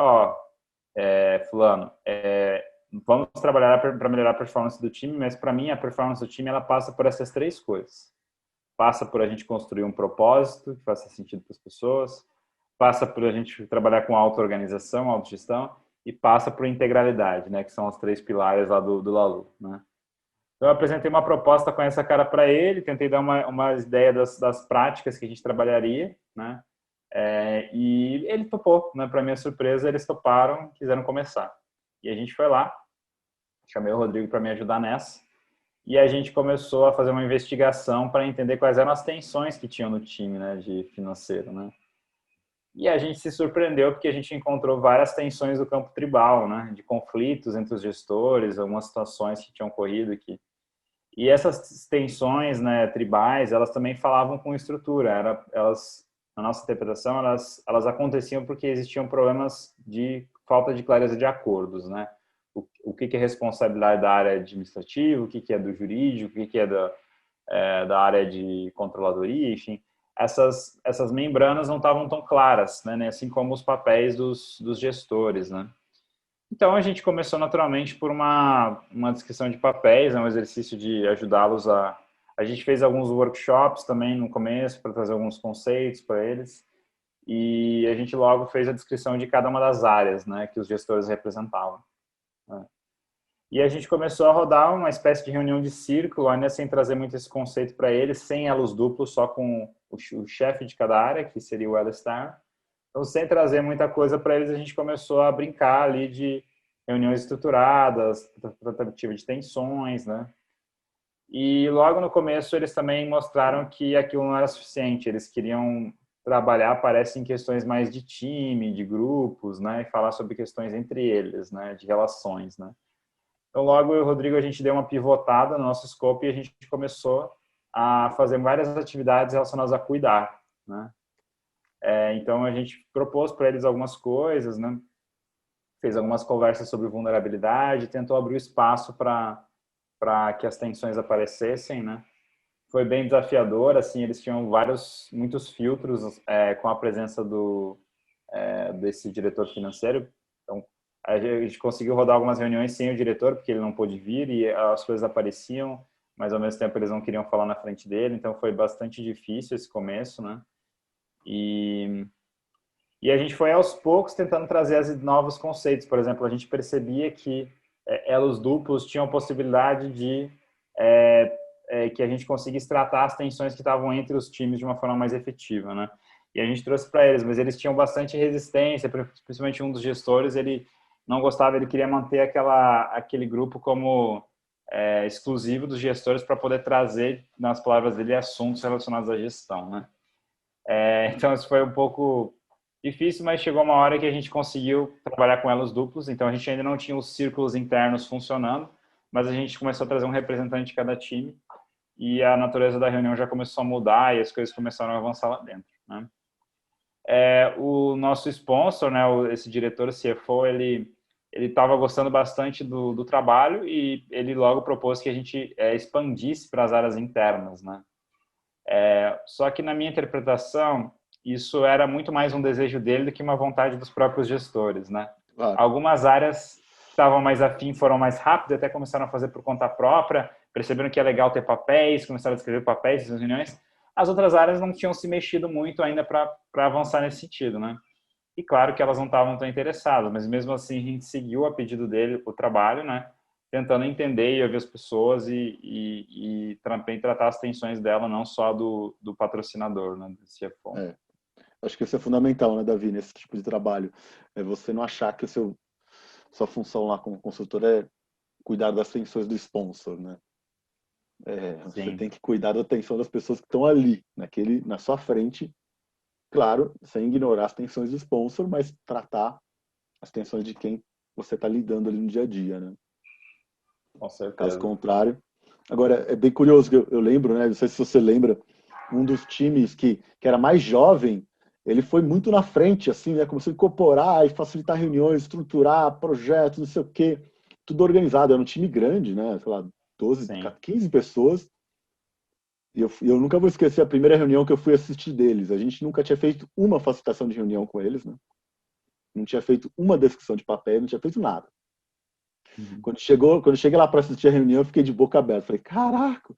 fulano, vamos trabalhar para melhorar a performance do time, mas para mim a performance do time ela passa por essas 3 coisas. Passa por a gente construir um propósito que faça sentido para as pessoas, passa por a gente trabalhar com auto-organização, autogestão, e passa por integralidade, né, que são os 3 pilares lá do Lalu, né? Então, eu apresentei uma proposta com essa cara para ele, tentei dar uma ideia das práticas que a gente trabalharia, né? E ele topou, né? Para minha surpresa, eles toparam, quiseram começar. E a gente foi lá, chamei o Rodrigo para me ajudar nessa, e a gente começou a fazer uma investigação para entender quais eram as tensões que tinham no time, né, de financeiro, né? E a gente se surpreendeu porque a gente encontrou várias tensões do campo tribal, né, de conflitos entre os gestores, algumas situações que tinham ocorrido aqui. E essas tensões, né, tribais, elas também falavam com estrutura. Elas, na nossa interpretação, elas aconteciam porque existiam problemas de falta de clareza de acordos, né? O que é responsabilidade da área administrativa, o que é do jurídico, o que é da área de controladoria, enfim. Essas membranas não estavam tão claras, né? Assim como os papéis dos gestores, né? Então, a gente começou naturalmente por uma descrição de papéis, um exercício de ajudá-los a... A gente fez alguns workshops também no começo para trazer alguns conceitos para eles, e a gente logo fez a descrição de cada uma das áreas, né, que os gestores representavam, né? E a gente começou a rodar uma espécie de reunião de círculo, ainda sem trazer muito esse conceito para eles, sem elos duplos, só com o chefe de cada área, que seria o L-Star. Então, sem trazer muita coisa para eles, a gente começou a brincar ali de reuniões estruturadas, tratativa de tensões, né? E logo no começo eles também mostraram que aquilo não era suficiente, eles queriam trabalhar, parece, em questões mais de time, de grupos, né? E falar sobre questões entre eles, né? De relações, né? Então, logo eu e o Rodrigo, a gente deu uma pivotada no nosso scope e a gente começou a fazer várias atividades relacionadas a cuidar, né? Então, a gente propôs para eles algumas coisas, né? Fez algumas conversas sobre vulnerabilidade, tentou abrir espaço para que as tensões aparecessem, né? Foi bem desafiador, assim, eles tinham muitos filtros com a presença desse diretor financeiro. Então, a gente conseguiu rodar algumas reuniões sem o diretor, porque ele não pôde vir e as coisas apareciam, mas ao mesmo tempo eles não queriam falar na frente dele, então foi bastante difícil esse começo, né? E a gente foi aos poucos tentando trazer novos conceitos. Por exemplo, a gente percebia que elos duplos tinham possibilidade de que a gente conseguisse tratar as tensões que estavam entre os times de uma forma mais efetiva, né? E a gente trouxe para eles, mas eles tinham bastante resistência, principalmente um dos gestores, ele não gostava, ele queria manter aquele grupo como exclusivo dos gestores para poder trazer, nas palavras dele, assuntos relacionados à gestão, né? Então, isso foi um pouco difícil, mas chegou uma hora que a gente conseguiu trabalhar com elos duplos, então a gente ainda não tinha os círculos internos funcionando, mas a gente começou a trazer um representante de cada time e a natureza da reunião já começou a mudar e as coisas começaram a avançar lá dentro, né? o nosso sponsor, né, esse diretor CFO, ele estava gostando bastante do trabalho e ele logo propôs que a gente expandisse para as áreas internas, né? Só que na minha interpretação, isso era muito mais um desejo dele do que uma vontade dos próprios gestores, né? Claro. Algumas áreas que estavam mais afim foram mais rápidas, até começaram a fazer por conta própria, perceberam que é legal ter papéis, começaram a escrever papéis nas reuniões. As outras áreas não tinham se mexido muito ainda para avançar nesse sentido, né? E claro que elas não estavam tão interessadas, mas mesmo assim a gente seguiu a pedido dele o trabalho, né? Tentando entender e ouvir as pessoas e também tratar as tensões dela, não só do patrocinador, né? Do CFO. Acho que isso é fundamental, né, Davi, nesse tipo de trabalho. É você não achar que sua função lá como consultor é cuidar das tensões do sponsor, né? Você Sim. tem que cuidar da atenção das pessoas que estão ali, na sua frente, claro, sem ignorar as tensões do sponsor, mas tratar as tensões de quem você está lidando ali no dia a dia, né? Com Caso certeza. contrário. Agora, é bem curioso que eu lembro, né? Não sei se você lembra, um dos times que era mais jovem, ele foi muito na frente, assim, né? Começou a incorporar e facilitar reuniões, estruturar projetos, não sei o quê. Tudo organizado. Era um time grande, né? Sei lá, 12, Sim. 15 pessoas. E eu nunca vou esquecer a primeira reunião que eu fui assistir deles. A gente nunca tinha feito uma facilitação de reunião com eles, né? Não tinha feito uma descrição de papel, não tinha feito nada. Uhum. Quando eu cheguei lá para assistir a reunião, eu fiquei de boca aberta. Falei, caraca,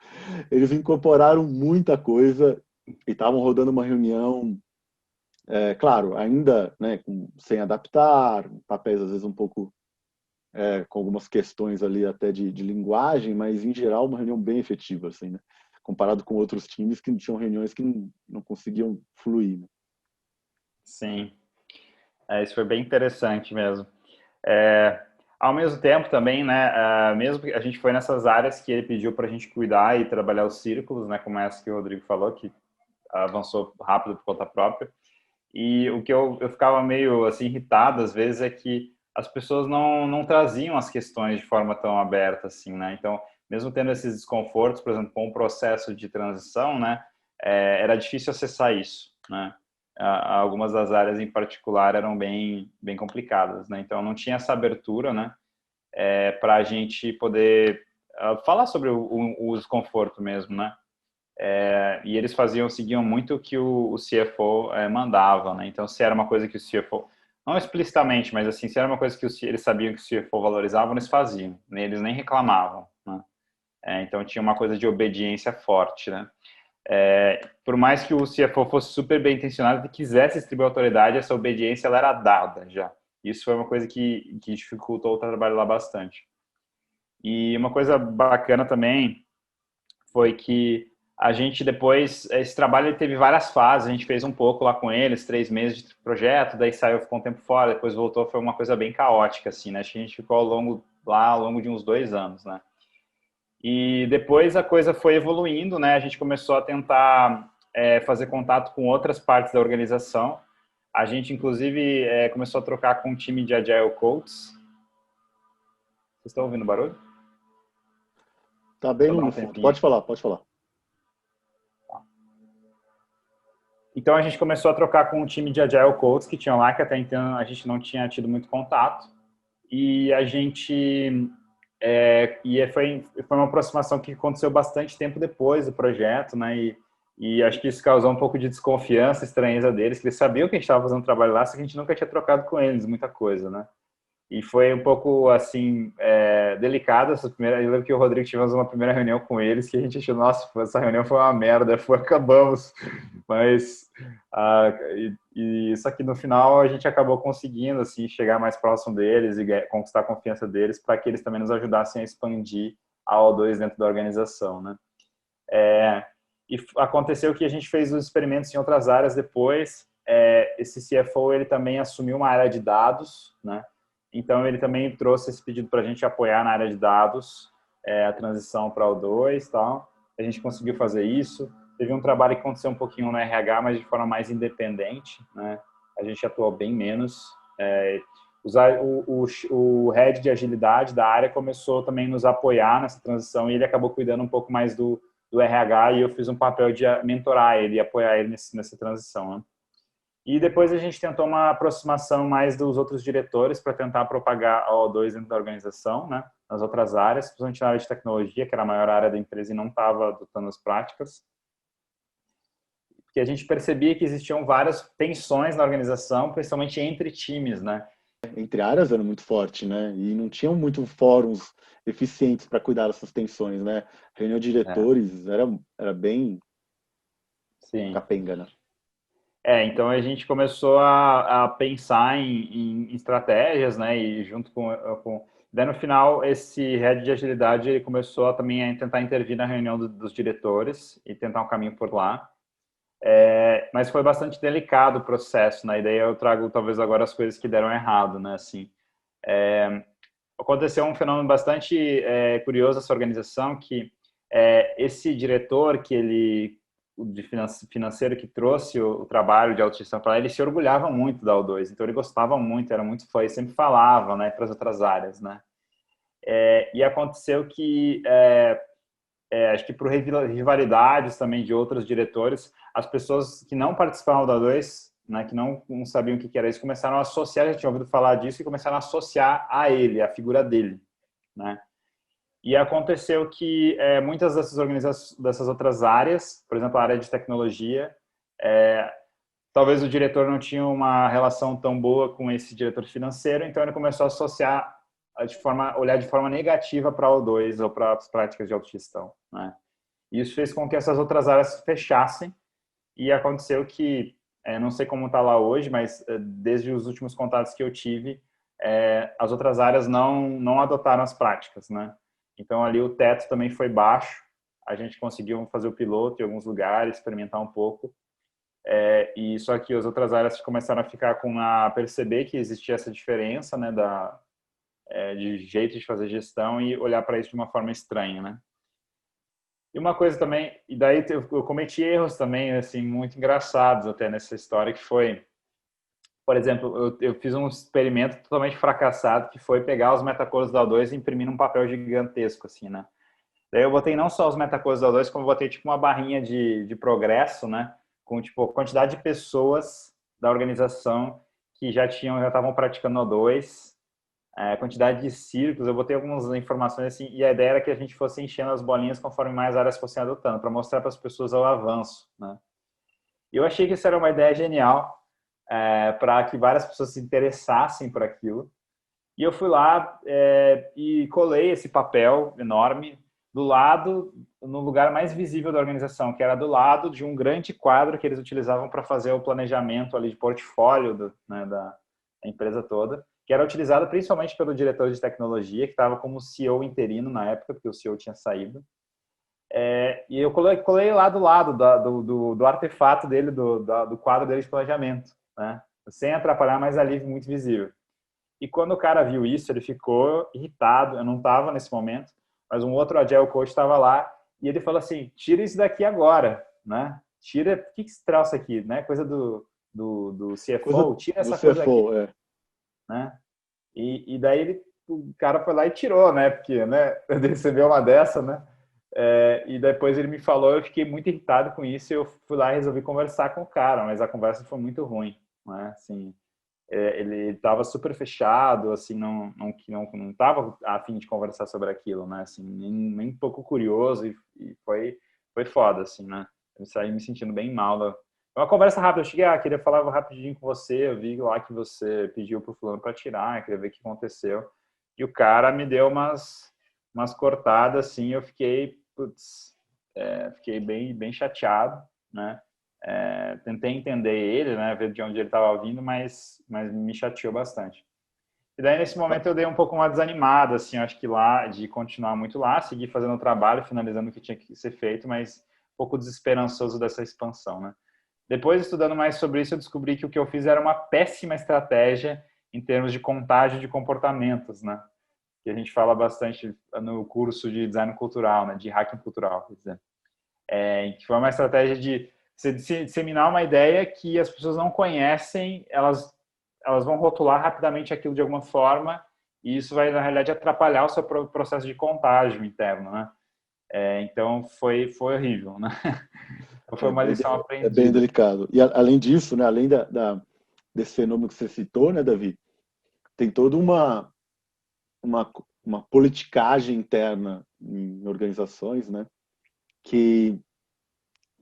eles incorporaram muita coisa e estavam rodando uma reunião, claro, ainda, né, sem adaptar, papéis às vezes um pouco com algumas questões ali até de linguagem, mas em geral uma reunião bem efetiva, assim, né? Comparado com outros times que tinham reuniões que não conseguiam fluir, né? Sim. Isso foi bem interessante mesmo. É, Ao mesmo tempo também, né, mesmo que a gente foi nessas áreas que ele pediu para a gente cuidar e trabalhar os círculos, né, como essa que o Rodrigo falou, que avançou rápido por conta própria. E o que eu ficava meio assim irritado às vezes é que as pessoas não traziam as questões de forma tão aberta assim, né? Então, mesmo tendo esses desconfortos, por exemplo, com o processo de transição, né, era difícil acessar isso, né? Algumas das áreas em particular eram bem complicadas, né? Então, não tinha essa abertura, né, para a gente poder falar sobre o desconforto mesmo, né? E eles seguiam muito o que o CFO mandava, né? Então, se era uma coisa que o CFO, não explicitamente, mas assim, se era uma coisa que eles sabiam que o CFO valorizava, eles faziam, né? Eles nem reclamavam, né? Então, tinha uma coisa de obediência forte, né? Por mais que o CFO fosse super bem intencionado e quisesse distribuir autoridade, essa obediência ela era dada já. Isso foi uma coisa que dificultou o trabalho lá bastante. E uma coisa bacana também foi que a gente depois, esse trabalho ele teve várias fases, a gente fez um pouco lá com eles, 3 meses de projeto, daí saiu, ficou um tempo fora, depois voltou, foi uma coisa bem caótica, assim, né? Acho que a gente ficou ao longo de uns 2 anos, né? E depois a coisa foi evoluindo, né? A gente começou a tentar fazer contato com outras partes da organização. A gente, inclusive, começou a trocar com um time de Agile Coaches. Vocês estão ouvindo barulho? Tá bem Só dá no um fundo. tempinho. Pode falar, pode falar. Então, a gente começou a trocar com um time de Agile Coaches que tinham lá, que até então a gente não tinha tido muito contato. E a gente... foi uma aproximação que aconteceu bastante tempo depois do projeto, né? E acho que isso causou um pouco de desconfiança, estranheza deles, que eles sabiam que a gente estava fazendo trabalho lá, só que a gente nunca tinha trocado com eles muita coisa, né? E foi um pouco, assim, delicado essa primeira... Eu lembro que o Rodrigo tivemos uma primeira reunião com eles, que a gente achou, nossa, essa reunião foi uma merda, acabamos. Mas, só que no final a gente acabou conseguindo, assim, chegar mais próximo deles e conquistar a confiança deles para que eles também nos ajudassem a expandir a O2 dentro da organização, né? E aconteceu que a gente fez os experimentos em outras áreas depois. Esse CFO, ele também assumiu uma área de dados, né? Então, ele também trouxe esse pedido para a gente apoiar na área de dados, a transição para o O2 e tal. A gente conseguiu fazer isso. Teve um trabalho que aconteceu um pouquinho no RH, mas de forma mais independente, né? A gente atuou bem menos. O head de agilidade da área começou também a nos apoiar nessa transição e ele acabou cuidando um pouco mais do RH e eu fiz um papel de mentorar ele e apoiar ele nessa transição, né? E depois a gente tentou uma aproximação mais dos outros diretores para tentar propagar a O2 dentro da organização, né? Nas outras áreas, principalmente na área de tecnologia, que era a maior área da empresa e não estava adotando as práticas. Porque a gente percebia que existiam várias tensões na organização, principalmente entre times, né? Entre áreas era muito forte, né? E não tinham muito fóruns eficientes para cuidar dessas tensões, né? Reunião de É, diretores era bem sim. capenga, né? Então a gente começou a pensar em estratégias, né? E junto com... Daí no final, esse head de agilidade ele começou também a tentar intervir na reunião dos diretores e tentar um caminho por lá. Mas foi bastante delicado o processo, né? E daí eu trago talvez agora as coisas que deram errado, né? Assim, aconteceu um fenômeno bastante curioso nessa organização que esse diretor que ele de financeiro que trouxe o trabalho de autogestão para lá, ele se orgulhava muito da O2, então ele gostava muito, era muito fã, e sempre falava, né, para as outras áreas, né. E aconteceu que acho que por rivalidades também de outros diretores, as pessoas que não participavam da O2, né, que não sabiam o que era isso, começaram a associar, já tinham ouvido falar disso, e começaram a associar a ele, a figura dele, né. E aconteceu que muitas dessas organizações, dessas outras áreas, por exemplo, a área de tecnologia, talvez o diretor não tinha uma relação tão boa com esse diretor financeiro, então ele começou a associar olhar de forma negativa para o O2 ou para as práticas de autogestão, né? Isso fez com que essas outras áreas se fechassem e aconteceu que, não sei como está lá hoje, mas desde os últimos contatos que eu tive, as outras áreas não adotaram as práticas, né? Então ali o teto também foi baixo, a gente conseguiu fazer o piloto em alguns lugares, experimentar um pouco, e só que as outras áreas começaram a ficar a perceber que existia essa diferença, né, de jeito de fazer gestão e olhar para isso de uma forma estranha, né? E uma coisa também, e daí eu cometi erros também, assim, muito engraçados até nessa história, que foi, por exemplo, eu fiz um experimento totalmente fracassado, que foi pegar os metacores da O2 e imprimir num papel gigantesco, assim, né? Daí eu botei não só os metacores da O2, como eu botei tipo uma barrinha de progresso, né? Com tipo a quantidade de pessoas da organização que já estavam praticando O2, a quantidade de círculos, eu botei algumas informações assim, e a ideia era que a gente fosse enchendo as bolinhas conforme mais áreas fossem adotando, para mostrar para as pessoas o avanço, né? E eu achei que isso era uma ideia genial, para que várias pessoas se interessassem por aquilo. E eu fui lá e colei esse papel enorme do lado, no lugar mais visível da organização, que era do lado de um grande quadro que eles utilizavam para fazer o planejamento ali de portfólio né, da empresa toda, que era utilizado principalmente pelo diretor de tecnologia, que estava como CEO interino na época, porque o CEO tinha saído. E eu colei lá do lado do artefato dele, do quadro dele de planejamento, né? Sem atrapalhar, mas ali muito visível. E quando o cara viu isso, ele ficou irritado. Eu não estava nesse momento, mas um outro Agile Coach estava lá e ele falou assim: tira isso daqui agora, né? Tira, o que esse troço aqui, né? Coisa do Coisa CFO, tira do essa coisa aqui, CFO, né? E daí o cara foi lá e tirou, né? Porque, né? Ele recebeu uma dessa, né? E depois ele me falou, eu fiquei muito irritado com isso e eu fui lá e resolvi conversar com o cara, mas a conversa foi muito ruim, né? Assim, ele estava super fechado, assim, não estava a fim de conversar sobre aquilo, né? Assim, nem um pouco curioso e foi foda, assim, né? Eu saí me sentindo bem mal. Uma conversa rápida, eu cheguei, queria falar rapidinho com você, eu vi lá que você pediu pro fulano para tirar, eu queria ver o que aconteceu. E o cara me deu umas cortadas, assim, eu fiquei, putz, fiquei bem chateado, né? Tentei entender ele, né, ver de onde ele estava vindo, mas me chateou bastante. E daí, nesse momento, eu dei um pouco uma desanimada, assim, acho que lá, de continuar muito lá, seguir fazendo o trabalho, finalizando o que tinha que ser feito, mas um pouco desesperançoso dessa expansão, né. Depois, estudando mais sobre isso, eu descobri que o que eu fiz era uma péssima estratégia em termos de contágio de comportamentos, né, que a gente fala bastante no curso de design cultural, né, de hacking cultural, quer dizer. Que foi uma estratégia de disseminar uma ideia que as pessoas não conhecem, elas vão rotular rapidamente aquilo de alguma forma e isso vai, na realidade, atrapalhar o seu processo de contágio interno, né? Então, foi horrível, né? Então, foi uma lição É bem aprendida. delicado. E além disso, né, além desse fenômeno que você citou, né, Davi, tem toda uma, uma politicagem interna em organizações, né, que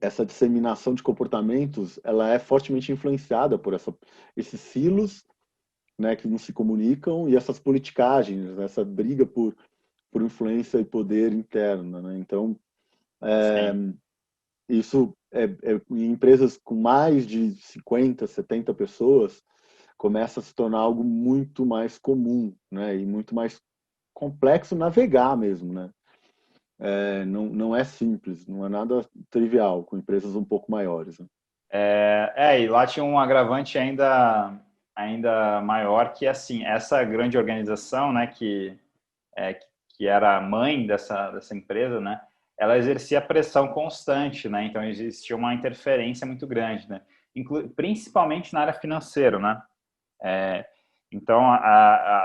essa disseminação de comportamentos, ela é fortemente influenciada por esses silos, né, que não se comunicam e essas politicagens, essa briga por influência e poder interna, né? Então, Sim. isso em empresas com mais de 50, 70 pessoas, começa a se tornar algo muito mais comum, né? E muito mais complexo navegar mesmo, né? Não é simples, não é nada trivial com empresas um pouco maiores, né? E lá tinha um agravante ainda maior, que assim, essa grande organização, né, é, que era a mãe dessa empresa, né, ela exercia pressão constante, né, então existia uma interferência muito grande, né, principalmente na área financeira, né. Então,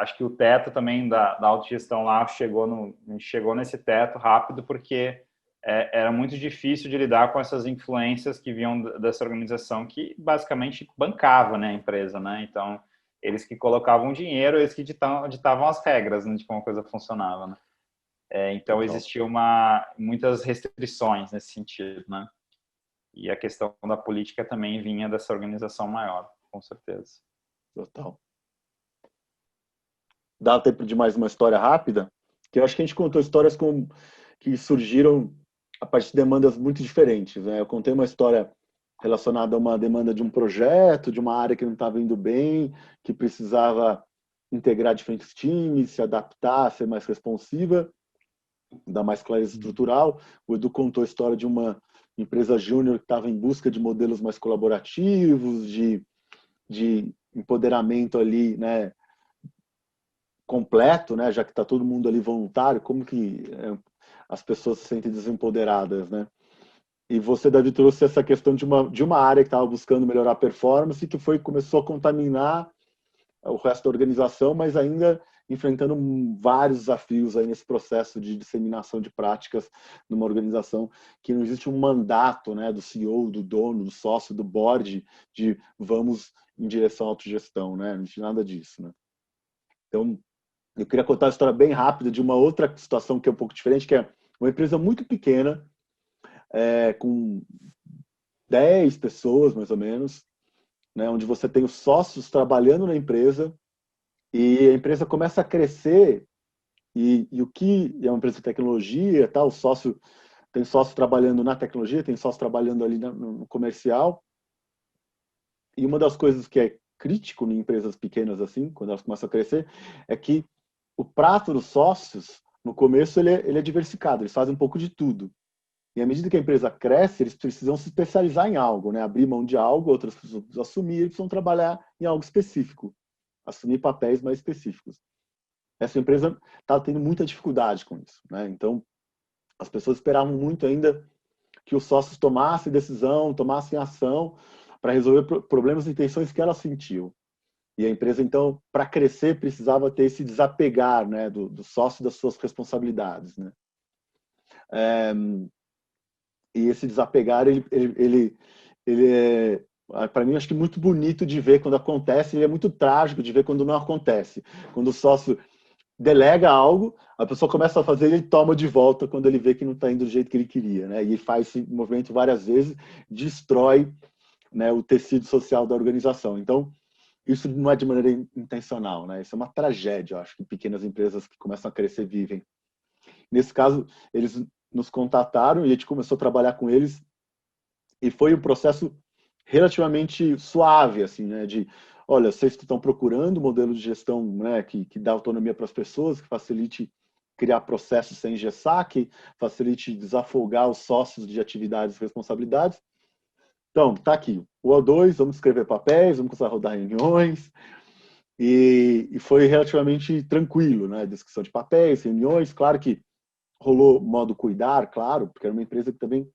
acho que o teto também da autogestão lá chegou nesse teto rápido, porque era muito difícil de lidar com essas influências que vinham dessa organização que basicamente bancava, né, a empresa, né? Então, eles que colocavam dinheiro, eles que ditavam as regras, né, de como a coisa funcionava, né? Então, Total, existia muitas restrições nesse sentido, né? E a questão da política também vinha dessa organização maior, com certeza. total. Dá tempo de mais uma história rápida? Que eu acho que a gente contou histórias que surgiram a partir de demandas muito diferentes, né? Eu contei uma história relacionada a uma demanda de um projeto, de uma área que não estava indo bem, que precisava integrar diferentes times, se adaptar, ser mais responsiva, dar mais clareza estrutural. O Edu contou a história de uma empresa júnior que estava em busca de modelos mais colaborativos, de empoderamento ali, né, completo, né, já que está todo mundo ali voluntário, como que as pessoas se sentem desempoderadas, né? E você, Davi, trouxe essa questão de uma área que estava buscando melhorar a performance e que começou a contaminar o resto da organização, mas ainda enfrentando vários desafios aí nesse processo de disseminação de práticas numa organização que não existe um mandato, né, do CEO, do dono, do sócio, do board de vamos em direção à autogestão, né? Não existe nada disso, né? Então, eu queria contar a história bem rápida de uma outra situação que é um pouco diferente, que é uma empresa muito pequena, com 10 pessoas, mais ou menos, né, onde você tem os sócios trabalhando na empresa e a empresa começa a crescer e o que é uma empresa de tecnologia, tá? Tem sócio trabalhando na tecnologia, tem sócio trabalhando ali no comercial. E uma das coisas que é crítico em empresas pequenas assim, quando elas começam a crescer, é que o prato dos sócios, no começo, ele é diversificado, eles fazem um pouco de tudo. E à medida que a empresa cresce, eles precisam se especializar em algo, né? Abrir mão de algo, outras pessoas precisam assumir, eles precisam trabalhar em algo específico, assumir papéis mais específicos. Essa empresa está tendo muita dificuldade com isso, né? Então, as pessoas esperavam muito ainda que os sócios tomassem decisão, tomassem ação para resolver problemas e tensões que elas sentiam. E a empresa, então, para crescer, precisava ter esse desapegar, né, do sócio das suas responsabilidades, né? E esse desapegar, ele é, para mim, acho que muito bonito de ver quando acontece, ele é muito trágico de ver quando não acontece. Quando o sócio delega algo, a pessoa começa a fazer e ele toma de volta quando ele vê que não está indo do jeito que ele queria, né? E ele faz esse movimento várias vezes, destrói, né, o tecido social da organização. Então, isso não é de maneira intencional, né? Isso é uma tragédia, eu acho, que pequenas empresas que começam a crescer vivem. Nesse caso, eles nos contataram e a gente começou a trabalhar com eles e foi um processo relativamente suave, assim, né? De, olha, vocês estão procurando um modelo de gestão, né, que dá autonomia para as pessoas, que facilite criar processos sem engessar, que facilite desafogar os sócios de atividades e responsabilidades. Então, tá aqui, o O2, vamos escrever papéis, vamos começar a rodar reuniões, e foi relativamente tranquilo, né? Discussão de papéis, reuniões, claro que rolou modo cuidar, claro, porque era uma empresa que também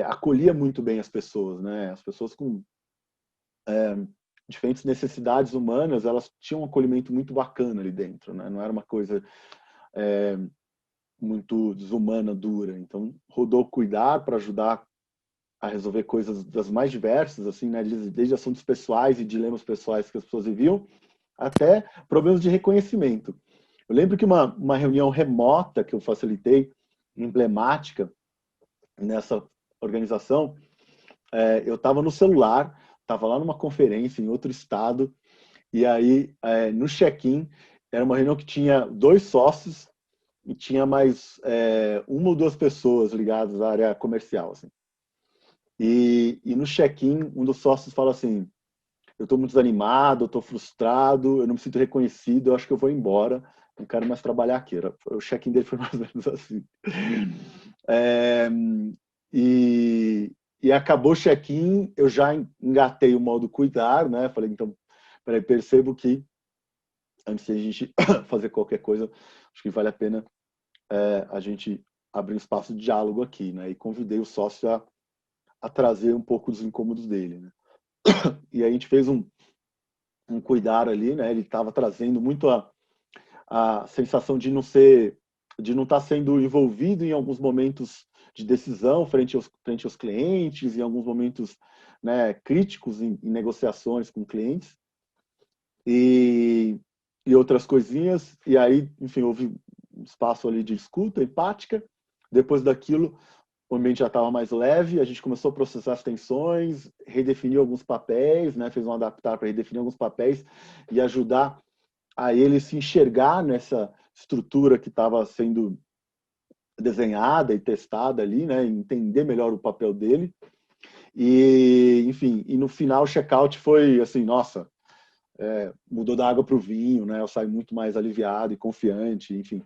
acolhia muito bem as pessoas, né? As pessoas com diferentes necessidades humanas, elas tinham um acolhimento muito bacana ali dentro, né? Não era uma coisa muito desumana, dura. Então, rodou cuidar para ajudar a resolver coisas das mais diversas, assim, né? Desde assuntos pessoais e dilemas pessoais que as pessoas viviam, até problemas de reconhecimento. Eu lembro que uma reunião remota que eu facilitei, emblemática, nessa organização, eu estava no celular, estava lá numa conferência em outro estado, e aí, no check-in, era uma reunião que tinha 2 sócios e tinha mais uma ou 2 pessoas ligadas à área comercial, assim. E no check-in, um dos sócios fala assim: eu estou muito desanimado, eu estou frustrado, eu não me sinto reconhecido, eu acho que eu vou embora, não quero mais trabalhar aqui. O check-in dele foi mais ou menos assim. É, e acabou o check-in, eu já engatei o modo cuidar, né? Falei, então, peraí, percebo que antes de a gente fazer qualquer coisa, acho que vale a pena a gente abrir um espaço de diálogo aqui, né? E convidei o sócio a trazer um pouco dos incômodos dele, né? E aí a gente fez um cuidar ali, né? Ele estava trazendo muito a sensação de não estar sendo envolvido em alguns momentos de decisão frente aos clientes, em alguns momentos, né, críticos em negociações com clientes e outras coisinhas. E aí, enfim, houve um espaço ali de escuta empática. Depois daquilo, o ambiente já estava mais leve, a gente começou a processar as tensões, redefiniu alguns papéis, né, fez um adaptar para redefinir alguns papéis e ajudar a ele se enxergar nessa estrutura que estava sendo desenhada e testada ali, né, entender melhor o papel dele. E, enfim, e no final o check-out foi assim, nossa, mudou da água para o vinho, né? Eu saí muito mais aliviado e confiante, enfim.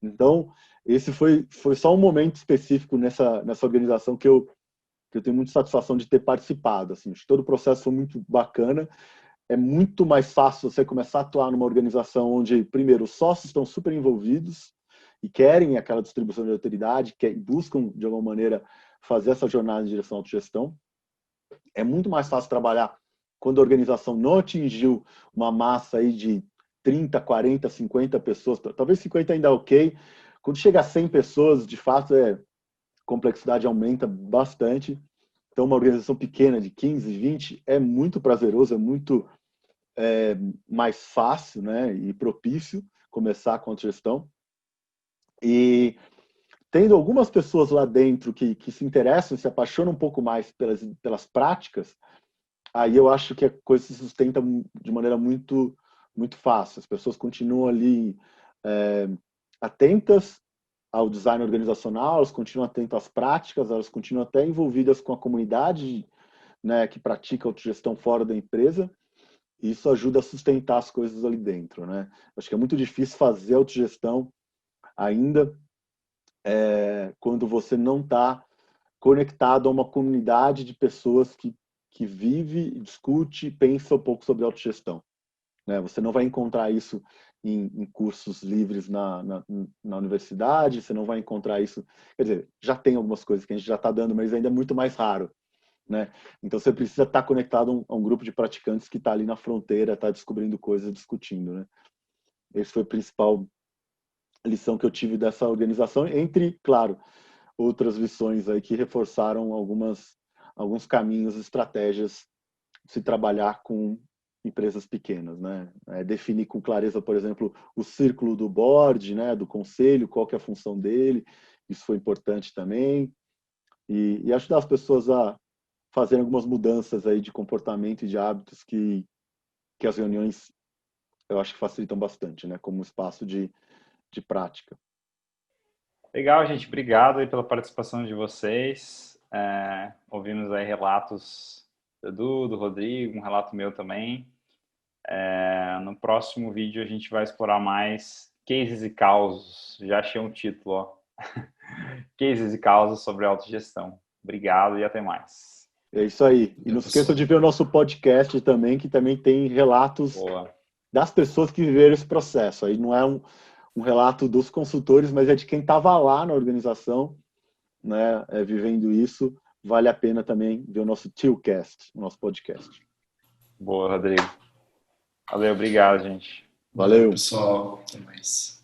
Então, esse foi só um momento específico nessa organização que eu tenho muita satisfação de ter participado. Assim, todo o processo foi muito bacana. É muito mais fácil você começar a atuar numa organização onde, primeiro, os sócios estão super envolvidos e querem aquela distribuição de autoridade, buscam, de alguma maneira, fazer essa jornada em direção à autogestão. É muito mais fácil trabalhar quando a organização não atingiu uma massa aí de 30, 40, 50 pessoas, talvez 50 ainda é ok. Quando chega a 100 pessoas, de fato, a complexidade aumenta bastante. Então, uma organização pequena de 15, 20 é muito prazeroso, é muito mais fácil, né, e propício começar com a gestão. E tendo algumas pessoas lá dentro que se interessam, se apaixonam um pouco mais pelas práticas, aí eu acho que a coisa se sustenta de maneira muito, muito fácil. As pessoas continuam ali atentas ao design organizacional, elas continuam atentas às práticas, elas continuam até envolvidas com a comunidade, né, que pratica autogestão fora da empresa. E isso ajuda a sustentar as coisas ali dentro, né? Acho que é muito difícil fazer autogestão ainda quando você não está conectado a uma comunidade de pessoas que vive, discute e pensa um pouco sobre autogestão, né? Você não vai encontrar isso em cursos livres na universidade, você não vai encontrar isso... Quer dizer, já tem algumas coisas que a gente já está dando, mas ainda é muito mais raro, né? Então você precisa estar conectado a um grupo de praticantes que está ali na fronteira, está descobrindo coisas, discutindo, né? Esse foi a principal lição que eu tive dessa organização, entre, claro, outras lições aí que reforçaram alguns caminhos, estratégias de se trabalhar com empresas pequenas, né? Definir com clareza, por exemplo, o círculo do board, né? Do conselho, qual que é a função dele, isso foi importante também, e ajudar as pessoas a fazerem algumas mudanças aí de comportamento e de hábitos que as reuniões eu acho que facilitam bastante, né? Como um espaço de prática. Legal, gente. Obrigado aí pela participação de vocês. Ouvimos aí relatos do Edu, do Rodrigo, um relato meu também. No próximo vídeo a gente vai explorar mais cases e causos. Já achei um título, ó. Cases e causos sobre autogestão. Obrigado e até mais. É isso aí. E não se esqueça de ver o nosso podcast também, que também tem relatos das pessoas que viveram esse processo. Aí não é um relato dos consultores, mas é de quem estava lá na organização, né, vivendo isso. Vale a pena também ver o nosso Tillcast, o nosso podcast. Boa, Rodrigo. Valeu, obrigado, gente. Valeu, pessoal. Até mais.